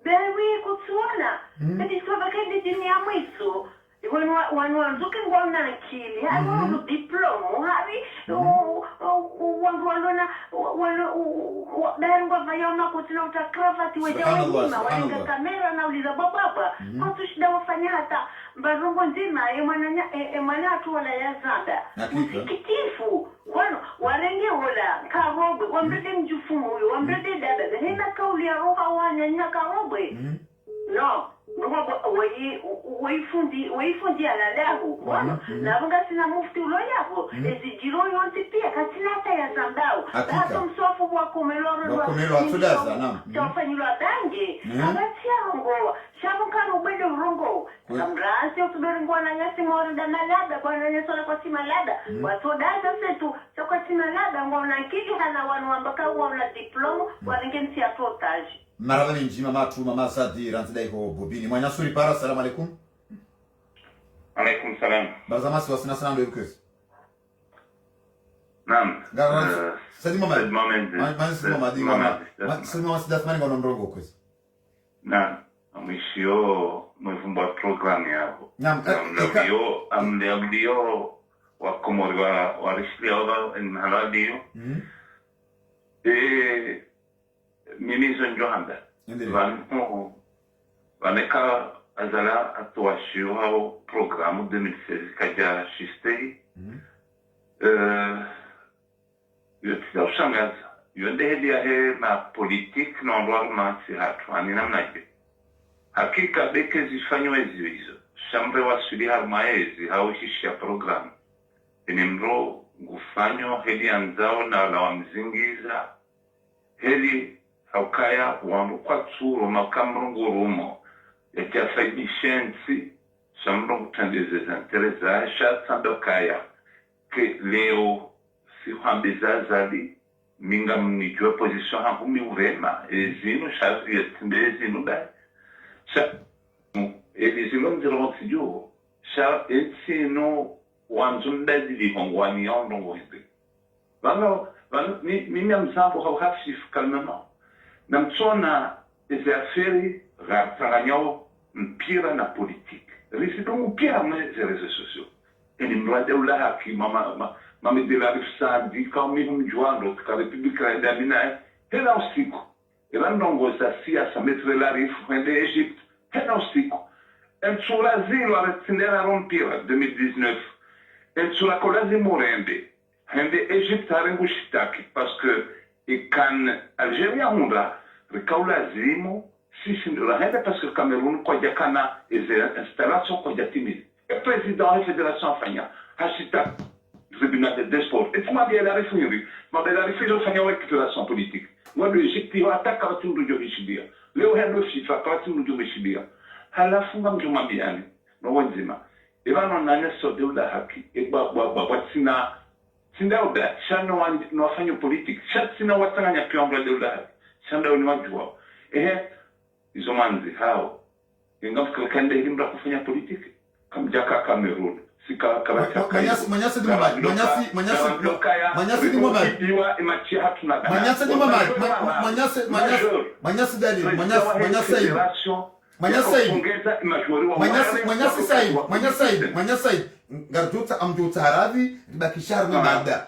bewi kutsuona eti kwa kende dini ya mwiso wanzuke ngwana akili hawo diploma havi wangwana darwa vayona kutina utakravati weje wazima walinga kamera na uliza baba kwa shida wafanya hata mbarongo nzima mwana atu wala ya zanda msikitifu wano warenge wala karobwe wamrede mjufumu huyo wamrede dada hena kauli ya roha wanyanya karobwe no waifundi alalahu wano nabanga sina mufti ulo yabo ezijiro yonti pia katina hata ya zambao bato msofu wakumeloro atudaza nam tofanyilo adange abatia rongo shabukano ubende urongo samrasi utuberingwa na nyasi morida malada kwa na nyesola kwa sima lada watodaza setu kwa sima lada ngona kiki hana wanu ambaka wana diploma waringensi ya totaji maraba minji mama Sadi ranzida iko bobini mwanya suri para salamu alaikum alaikum salam bazamasi wasina sana ndo yukes naam sadi mama mama sidas mani ngono ndrongo kwezi naam amishio mwifumba program yao naam amleabdio wakomori warishliao enhaladio mimizo njohanda vanhu vaneka azala atuashiwao programu 2016 kaja shistei yotida ushangaza yondehelia he na politik nondwaru nasi hatu ani namnaje hakika beke zifanywe hizo shambre wasuli harmaezi haushishia programu inimro ngufanyo heli anzao na lawamzingiza heli haukaya wandu kwa tsuro makamrungurumo ya kiasaidishensi shamro kutandeze zantereza sha sandokaya ke leo si hambiza zali minga mnijwe position hangumi urema ezinu shazi yetimbe ezinu da sha elizino nziro sijo sha etsino wanzunda dili hongwani yondongo hivi vano mimi amsambo hawafif kalmama namtsona eze aferi gartanganyao mpira na politique risidongo pia mweze réseaux sociaux eni mrade ula haki mama de la rifsandi kama mjwando ka republika ya mina hela usiku ila ndongo za siasa metre la rifu hende Egypte hela usiku Ensula zilo arrestinera rompira 2019 Ensula kolazi morende hende Egypte harengu shitaki parce que ikan Algeria hunda rikaula zimo sisi ndio hende parce que Cameroun kwa jakana eze installation kwa jatimili le président de la fédération fanya hashita tribunal des sports et comment bien la référence ma belle référence fanya récupération politique moi de Egypte il attaque à tout le jobishibia leo hendo FIFA kwa tout le jobishibia halafu ngamjumambiani no wenzima ibano nane sodeula haki egba sina oda shano no afanya politique sina watanganya pyomba deula haki shanda ni wajua izo manzi hao ingafika kande himbra kufanya politique kamjaka Cameroon sika kabata manyasi Said garjuta amjuta haravi ribakisha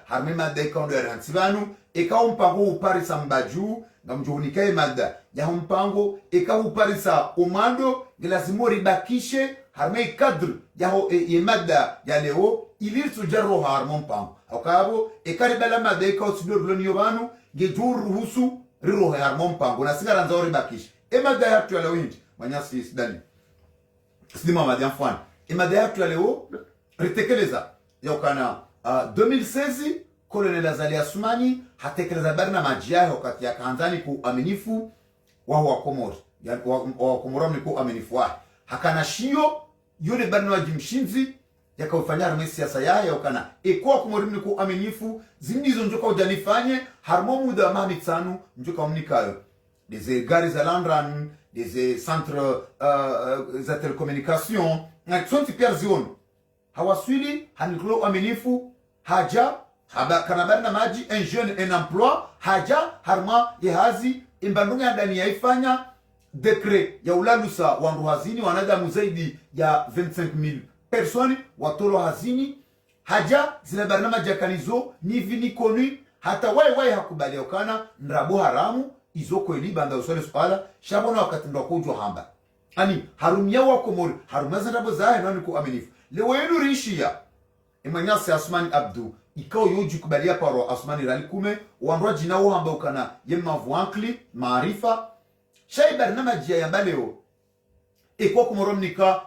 harme mada ikaondo ya ransibanu ika umpango uparisa mbaju ngamjuhunikaye mada ya umpango ika uparisa umando gilazimo ribakishe harme kadr yaho mada ya leo ilir tujarro harmo mpango akabo ika ribala mada ika usidor loniobanu gejur ruhusu riro harmo mpango na sigara nzao ribakishe mada ya hatu ya leo hindi manyasi sidani sidima mada ya mfwani mada ya hatu ya leo ritekeleza yokana 2016 Colonel Azali Assoumani hatekeleza barnamaji yao wakati ya kanzani ku aminifu wa Komoro yani wa Komoro ni ku aminifu wa hakana shio yule barnamaji mshinzi yakaufanya arme siasa yao yokana kwa Komoro ni ku aminifu zindizo njoka ujanifanye harmo muda wa mahmitsanu njoka umnikayo des gari za landran des centres za telecommunication na tonti perzion hawaswili haniklo aminifu haja haba kanabana maji un jeune un emploi haja harma yehazi imbandunga ndani yaifanya decret ya ulalusa wandu hazini wanadamu zaidi ya 25000 personnes watolo hazini haja zina barnamaji ya kanizo ni vini konu hata wai hakubaliokana nrabo haramu izo kweli banda usole swala shabona wakati ndo kujwa hamba ani harumia wa Komoro harumia nrabo zae nani ku aminifu lewo yenu rishia Emanyasi Assoumani Abdou ikao yoji kubalia paro Assoumani Ralikume wanroa jina wahamba ukana yema vuankli maarifa shai barnamaji ya baleo kwa Komoro mnika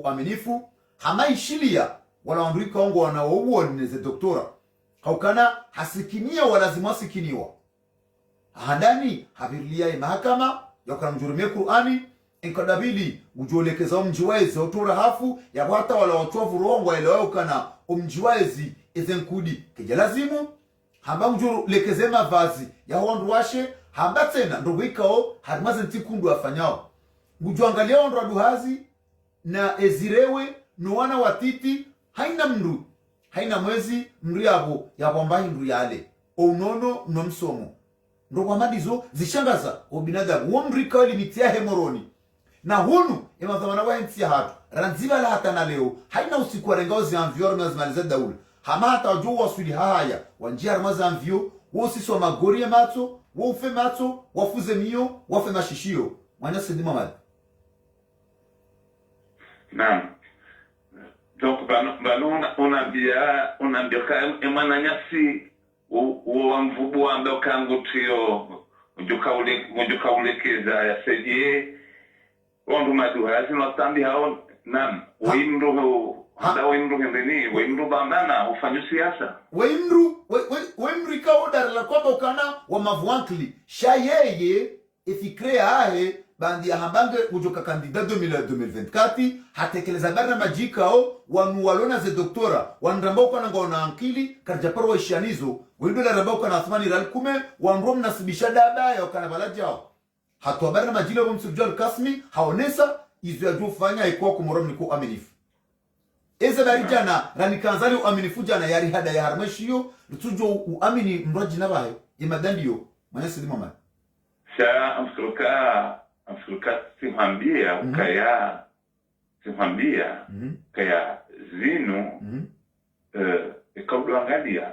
aminifu hama ishilia wala wanduika ongo wanaowo neze doktora haukana hasikinia walazimu hasikiniwa handani habirlia mahakama yakana mjurumia Qur'ani inkadabili ujuolekeza umjiwaezi otura hafu ya wata wala watovu rongo elewa ukana umjiwaezi ezenkudi keja lazimu hamba mjuru lekeze mavazi ya hondu washe hamba tena ndogo ikao harimaze ntikundu afanyao ujuangalia hondu aduhazi na ezirewe nuwana watiti haina mwezi mru yabo yabomba hindu yale ounono nomsomo ndogo amadizo zishangaza obinadamu uo mrika limitia hemoroni na hunu imadhamana wa ntia hatu ranziba la hata na leo haina usiku wa rengao zianvio mnazimaliza daula hama hata wajua wasuli haya wanjia ramaza anvio wosisi wa magori ya mato wofe mato wafuze mio wafe mashishio mwanya sedima mali naam donc unaambia emana nyasi wamvubu ambaye kangu tio ujuka ulekeza ya sedie wandu maduhazi notambi hao nam wimru hada wimru hendeni wimru bambana ufanyu siasa wimru ikawo darala kwamba ukana wa mavuankli shayeye ifikrea ahe bandi ya hambange ujoka kandida 2024 hatekeleza barna majikao wanuwalona ze doktora wanramba ukana ngona ankili karjaparo wa ishanizo wendo la ramba ukana Assoumani Ralikume wanrom nasibisha daba ya ukana balajao hatu barna majilo wa msujua kasmi haonesa izo ya jufanya ikuwa Komoro mniku aminifu eza bari jana ranikanzali uaminifu jana yari hada ya harmashiyo tujo uamini mraji nabayo imadandiyo manyasi di mama sa amfuka simhambia kaya zinu ikauduangalia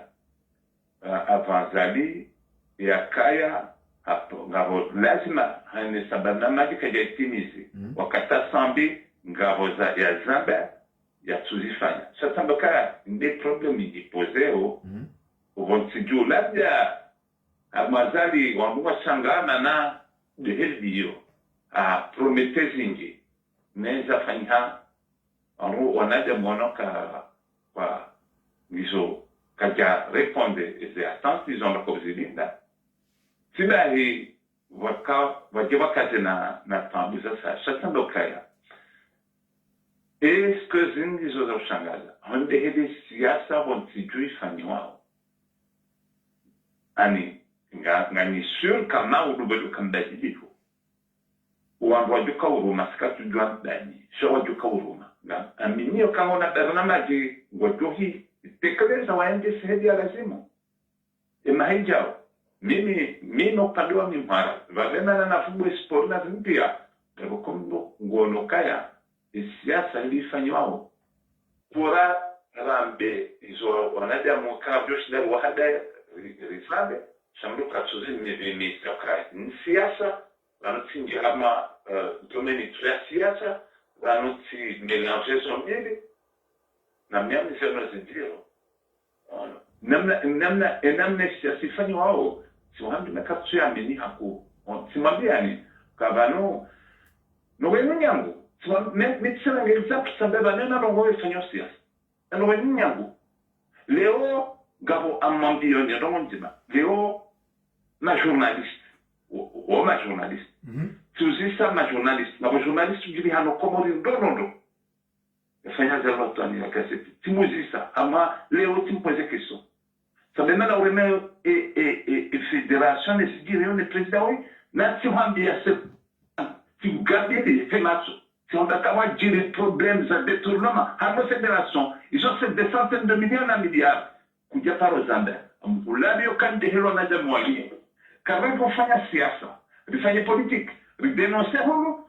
avanzali ya kaya hapo ngabo lazima hane sabanamaji kaja itimizi wakata sambi ngabo za ya zamba ya tuzifanya sasa mbaka ndi problemi ipozeo ubonsiju labda amazali wamua sangana na de heldio promete zingi neza fanya anu wanaja mwonoka kwa ngizo kaja responde ese attentes ils ont la causelinda sibahi wajiwa kaze na tambuza sasa ndokaya est-ce que zingi zo za shangaza honde hedi siasa wonsijui fanywa ani ngani sur kama udubedu kambadilifu uamwajuka uruma sikatu juan dani shawajuka uruma na aminio kama na barnamaji ngojohi tekeleza waende sehedi ya lazimu imahijao mimi upandwa mimara vavena na nafubu sport na zimpia tabukombo nguonokaya siasa ilifanywa pura rambe izo wanaja mukabyo shida wahada rifabe shamruka tuzini ni siasa wanatsingi ama domeni ya siasa wanatsi mélanger zombili na miami sema zidiro namna siasa wao siwambi makatsu ya mini haku simwambia ni kabano no wenyangu mitsana ngelizapfu sambeba nena rongo ifanyo siasa no wenyangu leo gabo amambio ni rongo njima leo na journaliste o ma journaliste tuzisa ma journaliste na journaliste jili hano komori ndonondo fanya zelo tani ya kaseti timuzisa ama leo timpoze question sabena na ureme fédération et sigire on est président na timwambia se tigabili fematso si on a kawa jiri problèmes à détournement à la fédération ils ont fait des centaines de millions de milliards kuja paro zamba ulabi okande helo na jamwali kama kufanya siasa rifanye politique ridenoncer hono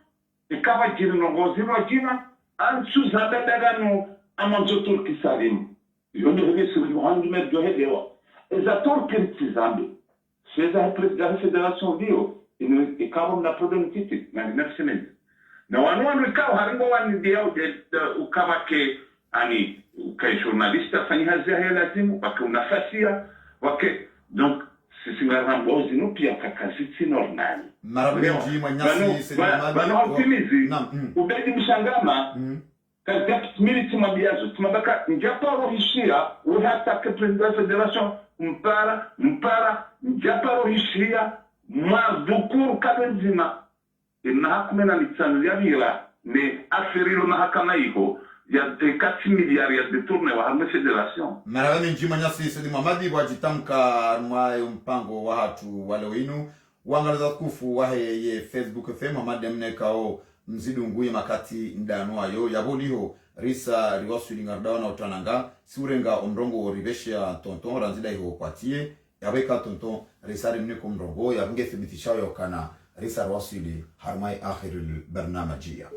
ikawa jiri nongozi wa jina anchu zamba dagano amanzotor kisalimu yoni hezi muhandu medjo hedewa ezator kirtizambi seza president fédération dio ikawa na problem titi na nafsemeni na wanu ikawa haringo wani dia ukawa ke ani kai journaliste fanya hazi ya lazimu wake unafasia wake donc sisi ngarambozi no pia kakaziti normali marabenji manyasi senimali bana optimizi ubedi mshangama kazi militi mabiazo tumabaka njaparo hishia uhata ke president fédération mpara njaparo hishia madukuru kabenzima na hakumena nitsanu ya mira ne aferilo mahakama hiyo ya 4 milliards ya détourné wa harme fédération maravani njima nyasi sedi mamadi wajitamka mwayo mpango wa hatu wale winu wangalaza kufu wahe ye Facebook FM mamadi mnekao mzidu nguye makati ndanu ayo yaboliho risa riwasu lingardawa na utananga siurenga omrongo ribesha tonton ranzida hiho kwatie yabeka tonton risari mneko mrongo yabunge thibitisha yokana risa riwasu li harmai akhirul barnamajia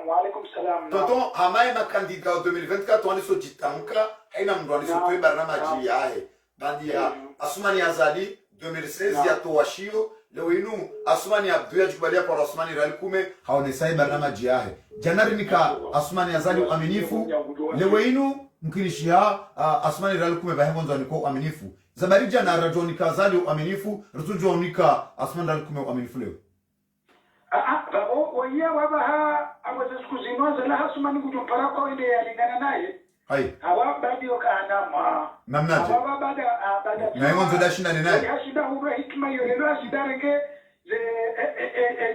Waalaikum salam. Tonton, hamai ma candidat 2024 wani so jitanka haina mndwani so tuwe barnamaji yae bandia Asumani Azali 2016 ya towashio leo inu Asumani Abdou ya jubalia kwa Asumani Ralikume haonesai barnamaji yae janari nika Asumani Azali uaminifu leo inu mkinishia Asumani Ralikume bahemonzo niko uaminifu zabarija na rajonika Azali uaminifu rutujonika Asumani Ralikume uaminifu leo oya wabaha abaza sikuzinoza la hasumani kujumpara kwa ile yalingana naye hai hawa badi okana namnaje hawa bada na hiyo ndio dashinda ni naye hashida huwa hikma hiyo leo hashida renge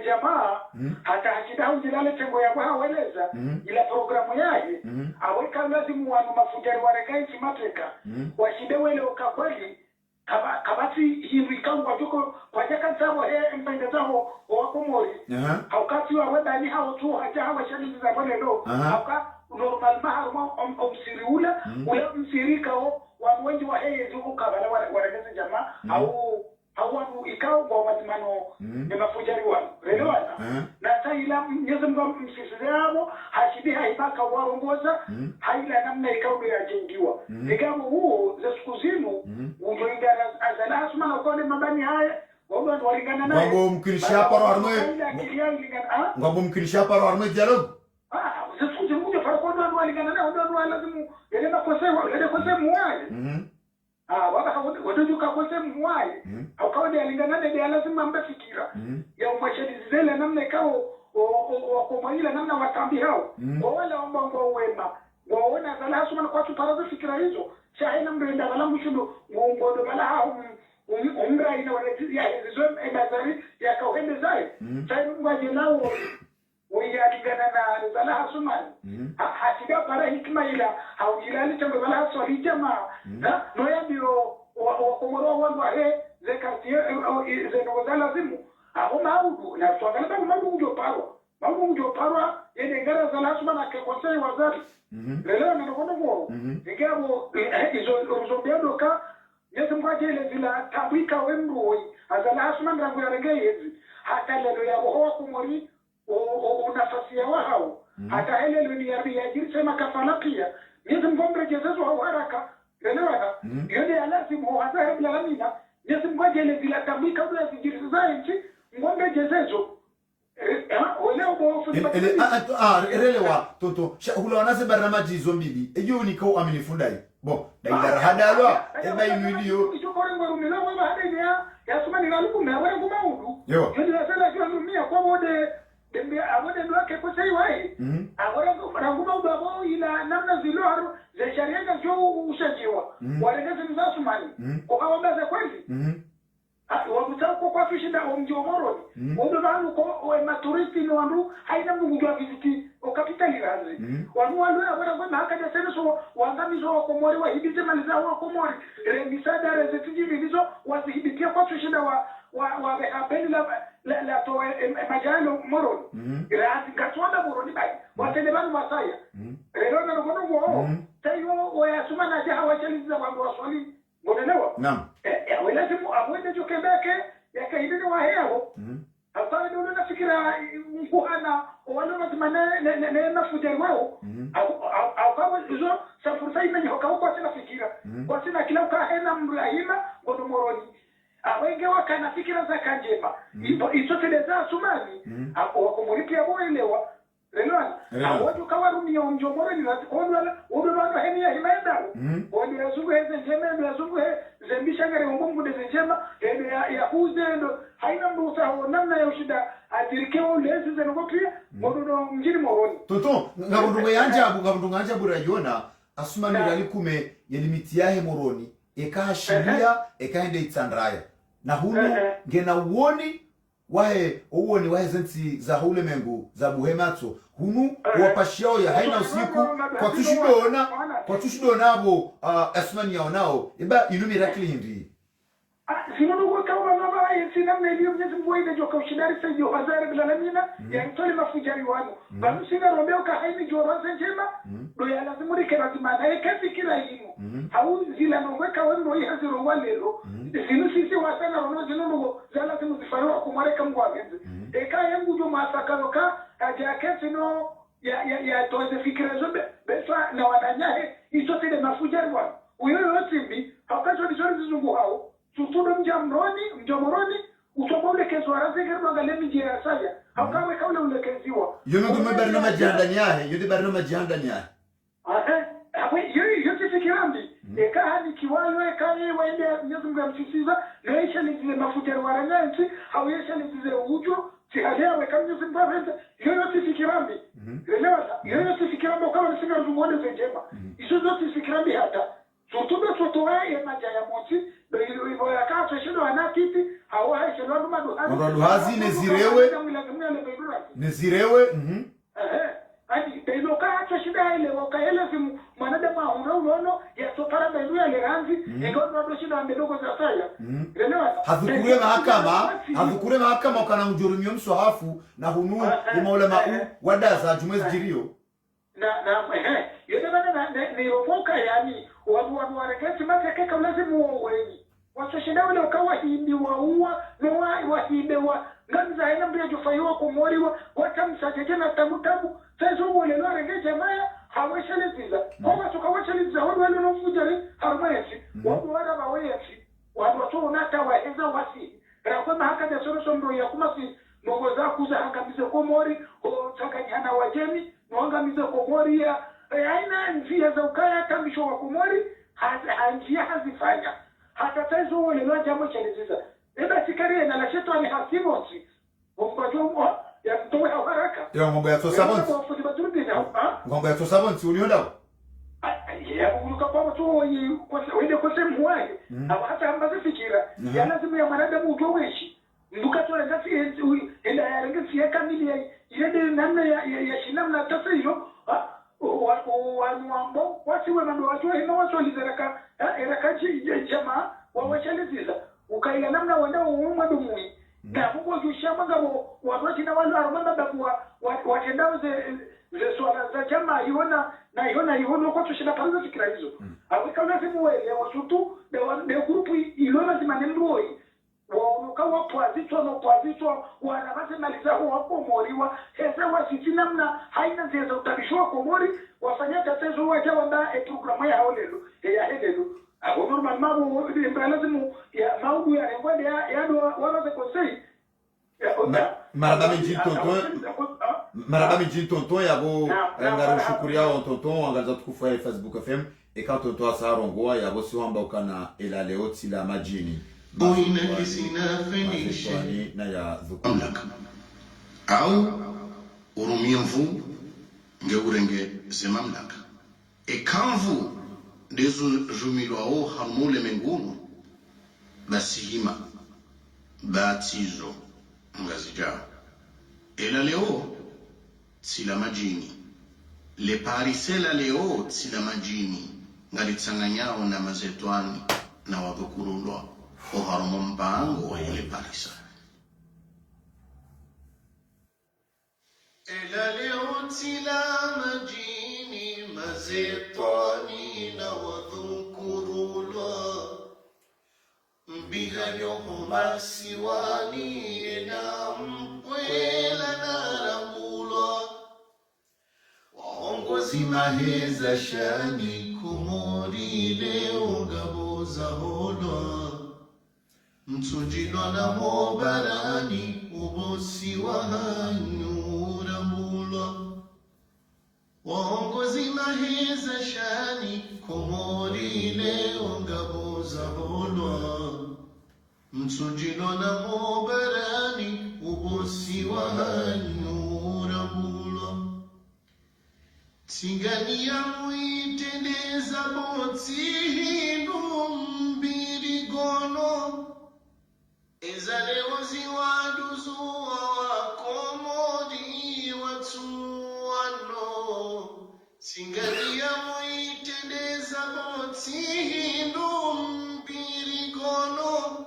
jamaa hata hashida ujilale tengo ya kwa weleza ila programu yake aweka lazima wanu mafujari warekai simateka washide wele ukakweli kabati hivi kangwa tuko kwa jaka sawa mpende zao wakomori haukati wa wenda ni hao tu hata hawa shani za bole ndo hauka normal mahar msiri ula msirika wanu wengi wa zuku kabala waregeza jamaa au ikao kwa matimano ya mafujari wanu relewana na saila nyeze mga msisizamo hashidi haibaka warongoza haila namna ikao ya jengiwa nigamo huo za siku zinu ujoinga azala asuma na ukone mabani haya wabani walingana nae ngabo mkilisha paro arme dialogue za siku zinu ujo farakodo walingana nae wabani lazimu yelema kose muwaye waka wadojuka kose muwaye ukawade alingana de lazima mbe fikira ya umashadi zile namna ikao wakomaila namna watambi hao kwa wale ambao wema waona zala hasuma kwa tuparaza fikira hizo shahina mrenda wala mshundo ngondo bala hao umra ina wanatizi ya hizo ebazari ya kauhende zai sai mwaje nao wiyalingana na zala hasuma hasiga para hikma ila haujilali tango bala haswali jamaa no yambiro wakomoro wangu ahe zekartie zenogozala zimu aho maudu na tuangalia maudu ndio parwa yene ngara za lazima na kekosei wazari leo na ndono ngo ngabo izo rozobedo ka yesu mwaje ile zila tabika wemroi azala asma ndangu ya rege yezi hata lelo ya ho kumori nafasi ya wao hata ile ni ya jiri sema kafala pia yesu mgombe jezezo au haraka leo yone alazimu hazara bila lamina yesu mwaje ile zila tabika bila zijiri zaidi ngombe jezezo relewa toto hula nase baramaji zombili ejo niko aminifundai bon daidara hadalwa eba inudio ichokore ngoro mila wa hade ya suma ni laluku na wewe ngoma udu yo ndio sasa kwa lumia kwa bode dembe abode ndo yake kwa sai wai agora ngoma udu abo ila namna zilo za sharia za jo ushajiwa walegeze mzasumani kwa kaomba za kweli wabutako kwa fishinda omjomoroni odo banu ko maturisti no andu haina mungu jwa visiti o kapitali razi wanu walu abara kwa haka sene so wangamizo wa komori wa hibite maliza wa komori misada rezitiji hizo wazihibitia kwa fishinda wa abeni la to majalo moroni razi gatwanda moroni bai watende banu masaya leo na ngono ngo tayo wayasuma na jaha chaliza wangu waswali ngonewa naam welazimu abwende jokebeke yakaidini wa heo hapana ndio nafikira mkuhana wale watimane ne mafujari wao au kama hizo safursa imeni hokauko sina fikira kwa sina kila ukahena mrahima ngodo moroni awenge wakana fikira za kanjema izo teleza sumani wakumulipia boelewa Relwana, awoju kawarumia umjomoro ni rati odo bano heni ya himaenda odo yazungu heze njema ndo yazungu zembisha ngare umungu de njema ndo ya huze ndo haina mrusa ho namna ya ushida adirikewa ulezi zenogopia odo ndo mjini moroni toto ngabundunga yanjabu rayona asuma ni ralikume yelimiti yahe moroni ekahashiria ekahende itsandraya na hunu ngena uoni zenti za hule mengu za buhematso hunu wapashao ya haina usiku kwa tushidona abo asmani yao nao eba inu miracle hindi sinono kwa kama mama sina melio mnyezi mboide joka ushidari sayo hazare bila lamina ya mtole mafujari wanu bamu sina rombeo ka haini joroze njema do ya lazimuri lazima na ekasi kila himu hau zila nongweka wendo hii haziro walelo sinu sisi wasana rono zinono za lazimu zifayo kumareka mgwagezi eka yangu jo masakaloka ajakesi no ya toze fikira zobe beswa na wananyahe isote de mafujari wanu uyo yotimbi haukacho disori zizungu hao tutudo mjamoroni usomo ule kezo arazi gerwa galemi je asaya haukawe kaule ule keziwa yono gume barno majanda nyahe yodi barno majanda nyahe awe yote fikirambi eka hadi kiwayo eka waende nyezunga msisiza leisha lizize mafutero waranyansi hawesha lizize ujo sihalea weka nyezunga vente yote fikirambi elewa yote fikirambi kama nisinga zungone zenjema iso zote fikirambi hata Surtout sotoa ya majaya mosi do ibo ya ka feshido anatiti hawa haishelo ndo hazi nezirewe adi teno ka feshida ile wakaele simu mwanadamu unaono ya sopara bendo ya leranzi ingono ndo shida ndogo za saya hadhukure mahakama kana mjurumio msohafu na hunu imaulama wadaza jumwezi jirio na yote bana ni ropoka yani watu wareketi mateke kama lazimu wengi washinda wale ukawa hindi waua na wahinde wa nganza haina mbia jofaiwa kumoriwa watamsajeje na tabu sasa wale no rengeje maya hawashaliziza kwa tukawashaliziza wale no mujari harmayeshi watu wala baweyeshi watu unata waheza wasi rakwa mahaka de soro ndo ya kumasi nogo za kuza hangamize komori o takanyana wajemi noangamize komori ya aina njia za ukaya tambisho wa komori njia hazifanya hata taizo wale no jambo chaliziza eba sikari na la sheto ni hasimosi wambajo ya mtowe haraka ya ngombe ya tosabonti ngombe ya tosabonti ulionda ya kuluka kwa mtu wende kwa sehemu wae hata ambazo fikira ya lazima ya mwanadamu ujoweshi nduka tu ngasi ila ya ngasi ya kamili ile namna ya shinamna tasa hiyo wambo wasiwe mando wajua hino wasolizeraka erakaji jamaa wawashaliziza ukaila namna wanda umwadumui na mungu jushama ngabo wabati na wale aromanda bakwa watendao ze swala za jamaa iona kwa tushina palizo fikira hizo aweka lazima wewe wasutu de grupu ilo lazima nendoi waukawa pozitwa wana masemaliza wako moriwa hesa wasiti namna haina zeza utabishwa kwa mori wafanya tatizo waje wanda programu ya olelo ya hedelo au normal mabu lazima ya maudu ya ngwende ya do wana za konsei Marabami Jintonton yabo ngaro shukuria on tonton angaza tukufu ya Facebook FM e quand tonton asarongoa yabo siwamba ukana ela leo tila majini boina kisina fenishe na ya dhukumla au urumievu ngeurenge semamlaka e kanvu dezo jumilwao hamule mengunu basihima batizo ngazijao ela leo sila majini le parisela leo sila majini ngalitsanganyao na mazetwani na wabukurulwa oharomo mpango wa ile parisa ela leo sila majini mazetwani na wabukurulwa mbihanyo masiwani na mpwela na ramulwa waongozi maheza shani kumori leo gaboza holwa mtujilwa na mobarani ubosi wa hanyu ramulwa waongozi maheza shani kumori leo gaboza holwa mtujilo na mobarani ubosi wa hanyura bulwa tingania muitendeza boti hindu mbirigono ezaleozi waduzuwa wakomodi watuwano tingania muitendeza boti hindu mbirigono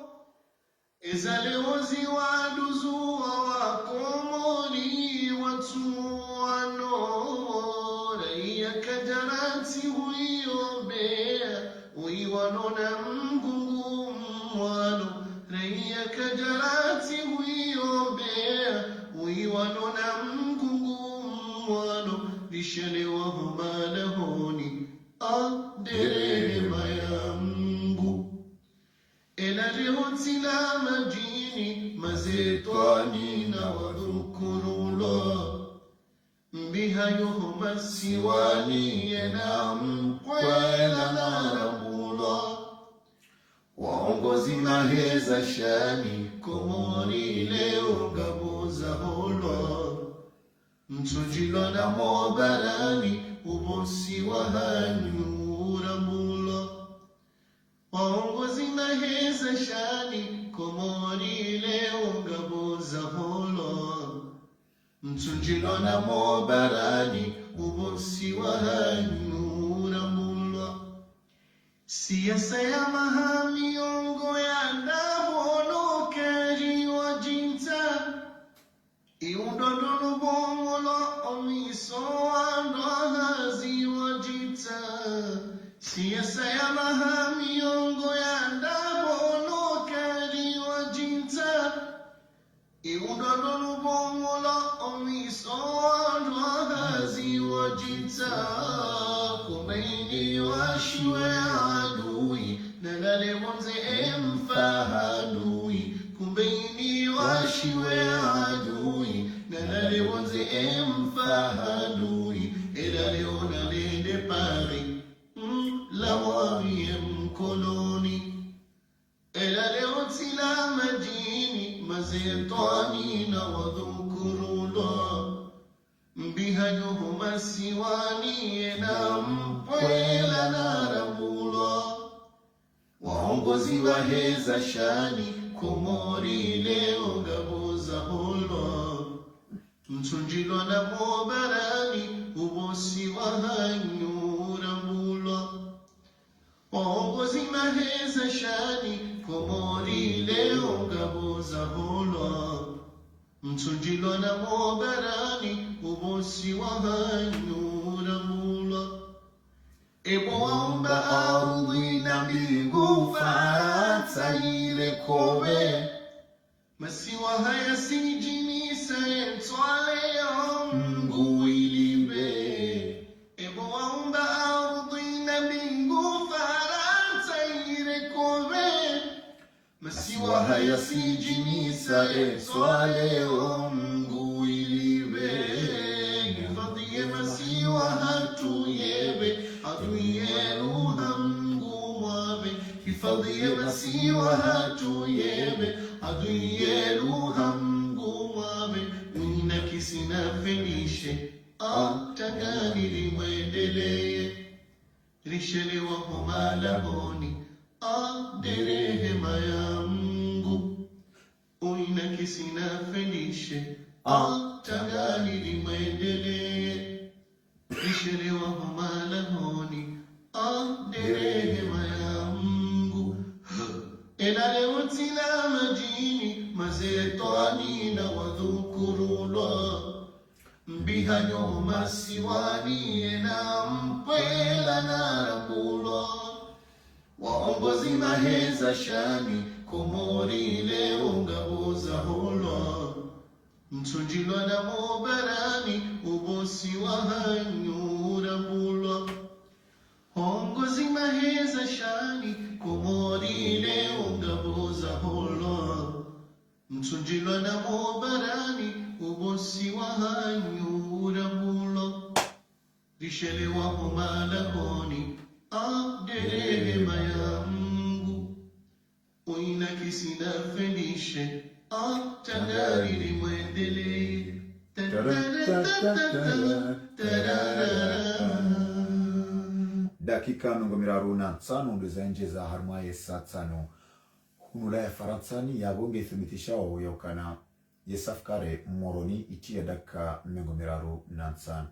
ezaleozi waduzuwa wakomori watuwano raia kajarati huiombea uiwanona mgungu mwano raia kajarati huiombea uiwanona mgungu mwano lishelewa humalahoni derema ya Mungu ela rehotila majini mazetwani na wadhukurulwa mbihayo masiwani na mkwela na ramulwa waongozi maheza shani komori leo gaboza holwa mtujilwa na mobarani ubosi wa hanyu ramulwa waongozi maheza shani Komori leo ngabo za holo mtunjilo na mobarani ubosi wa hanyura mulwa siasa ya mahamiongo ya ndabono keri wa jinta iudondolo bongolo omiso ando hazi wa jinta siasa ya mahamiongo ya ndabono keri wa jinta iudondolo bongolo omiso ando hazi wa jinta kumaini washiwe adui nalale mwanze emfahadui kumbeini washiwe adui nalale mwanze emfahadui elale onalende pari la wawie mkoloni elale otila majini mazetwani na wadhukurullah mbihajuhuma siwani na mpwela na rambulo waongozi waheza shani Komori leo ngabo za holo mtunjilo na mobarani ubosi wa hanyura mulo waongozi maheza shani Komori leo ngabo za holo mtunjilo na mobarani ubosi wa hanyura mulo ebo waumba ardhi na mbingu Faransa ile kobe masiwa haya sijini sayetwaleo Mungu ilibe ebo waumba ardhi na mbingu Faransa ile kobe masiwa haya sijini sayetwaleo Mungu ilibe hifadhiye masiwa hatuyebe aduyenu hamgu mwabe hifadhiye masiwa hatuyebe aduyenu hamgu mwabe wina kisina fenishe tangani limwendeleye rishelewa homalahoni derehema ya Mungu wina kisina fenishe tangani limwendeleye rishelewa homalahoni derehema ya Mungu elale utila majini mazetwani na wadhukurullah mbihanyo masiwani na mpwela na rambulo waongozi maheza shani Komori leo ngabo za holo mtunjilo na mobarani ubosi wa hanyura mulo hongozi maheza shani Komori leo ngabo za holo mtunjilo na mobarani ubosi wa hanyura mulo rishelewa homalahoni derehema ya Mungu uina kisina fenishe tangari limwendeleye dakika 35 ndo zaenjeza harmaye saa 5 hunula ya faransani yabonge ithibitishao yaukana yesafkare moroni itia dakika 35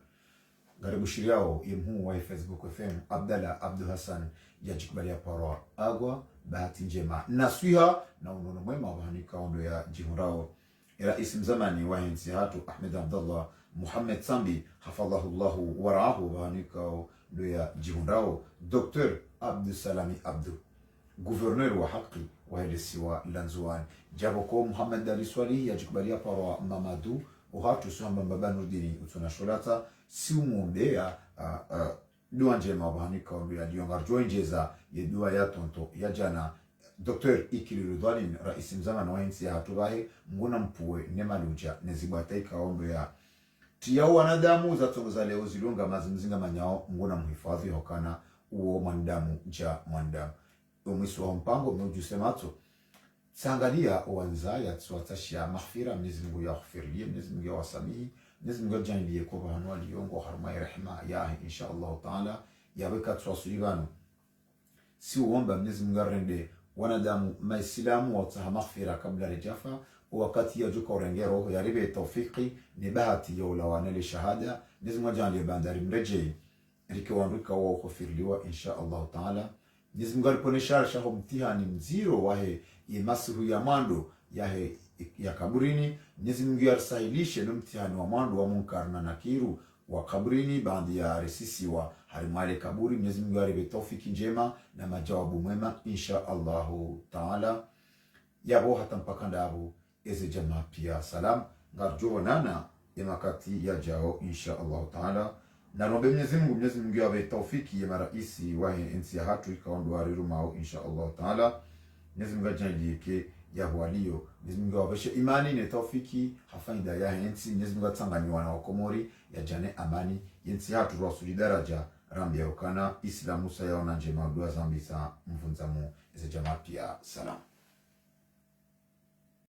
garibu shiriao yemhu wa Facebook FM Abdalla Abdu Hassan yajikubalia parwa agwa bahati njema naswiha na unono mwema wahanika ondo ya jihurao rais mzamani wa hensi hatu Ahmed Abdallah Muhammad Sambi hafadhahullahu waraahu wahanika ondo ya jihurao Dr. Abdu Salami Abdu gouverneur wa haki wa hedesi wa Lanzuani jaboko Muhammad Ali Swali yajikubalia parwa Mamadu uhatu suhamba mbabanudini utuna sholata si umuombea dua njema wahanika ondo ya diongar njeza ye dua ya tonto ya jana Dr. Ikili Rudwani rais mzamani wa hensi hatubahe nguna mpuwe nemaluja nezibataika ondo ya tiya wanadamu za tongo za leo zilunga mazimzinga manyao nguna mhifadhi hokana uo mwandamu ja mwandamu umwisu wa mpango mnujusemato sangalia wanzaya tuwatashia maghfira Mwenyezi Mungu ya ghafirlie Mwenyezi Mungu ya wasamihi Mwenyezi Mungu janilie kwa bahanu aliyongo harma rehema ya insha Allah taala yaweka tuwasulibanu si uomba Mwenyezi Mungu arende wanadamu maislamu wa maghfira kabla rijafa wakati ya juka urenge roho ya ribe tawfiki ni bahati ya ulawana li shahada Mwenyezi Mungu ajalie bandari mrejei rikiwanduka wa kufirliwa insha Allah taala. Mwenyezi Mungu aliponesha shaho mtihani mziro wahe imasihu ya mando yahe ya kaburini. Mwenyezi Mungu arsahilishe no mtihani wa mando wa munkar na nakiru wa kaburini bandi ya resisi wa harimale kaburi. Mwenyezi Mungu aribe tawfiki njema na majawabu mwema insha Allah taala. Yabo hata mpaka ndabu eze jamaa pia salam ngarjo nana emakati ya jao insha Allah taala. Na nombe Mwenyezi Mungu yawe tawfiki ya maraisi wa nchi ya hatu ikaondoa rirumao insha Allah taala. Mwenyezi Mungu ajalie ya walio Mwenyezi Mungu awabeshe imani ne tawfiki hafaida ya nchi. Mwenyezi Mungu atanganywa na wakomori ya jane amani nchi hatu rasuli daraja rambi ya ukana Islamu sayaona njema dua zambi sa mfunzamu eze jamaa pia salam.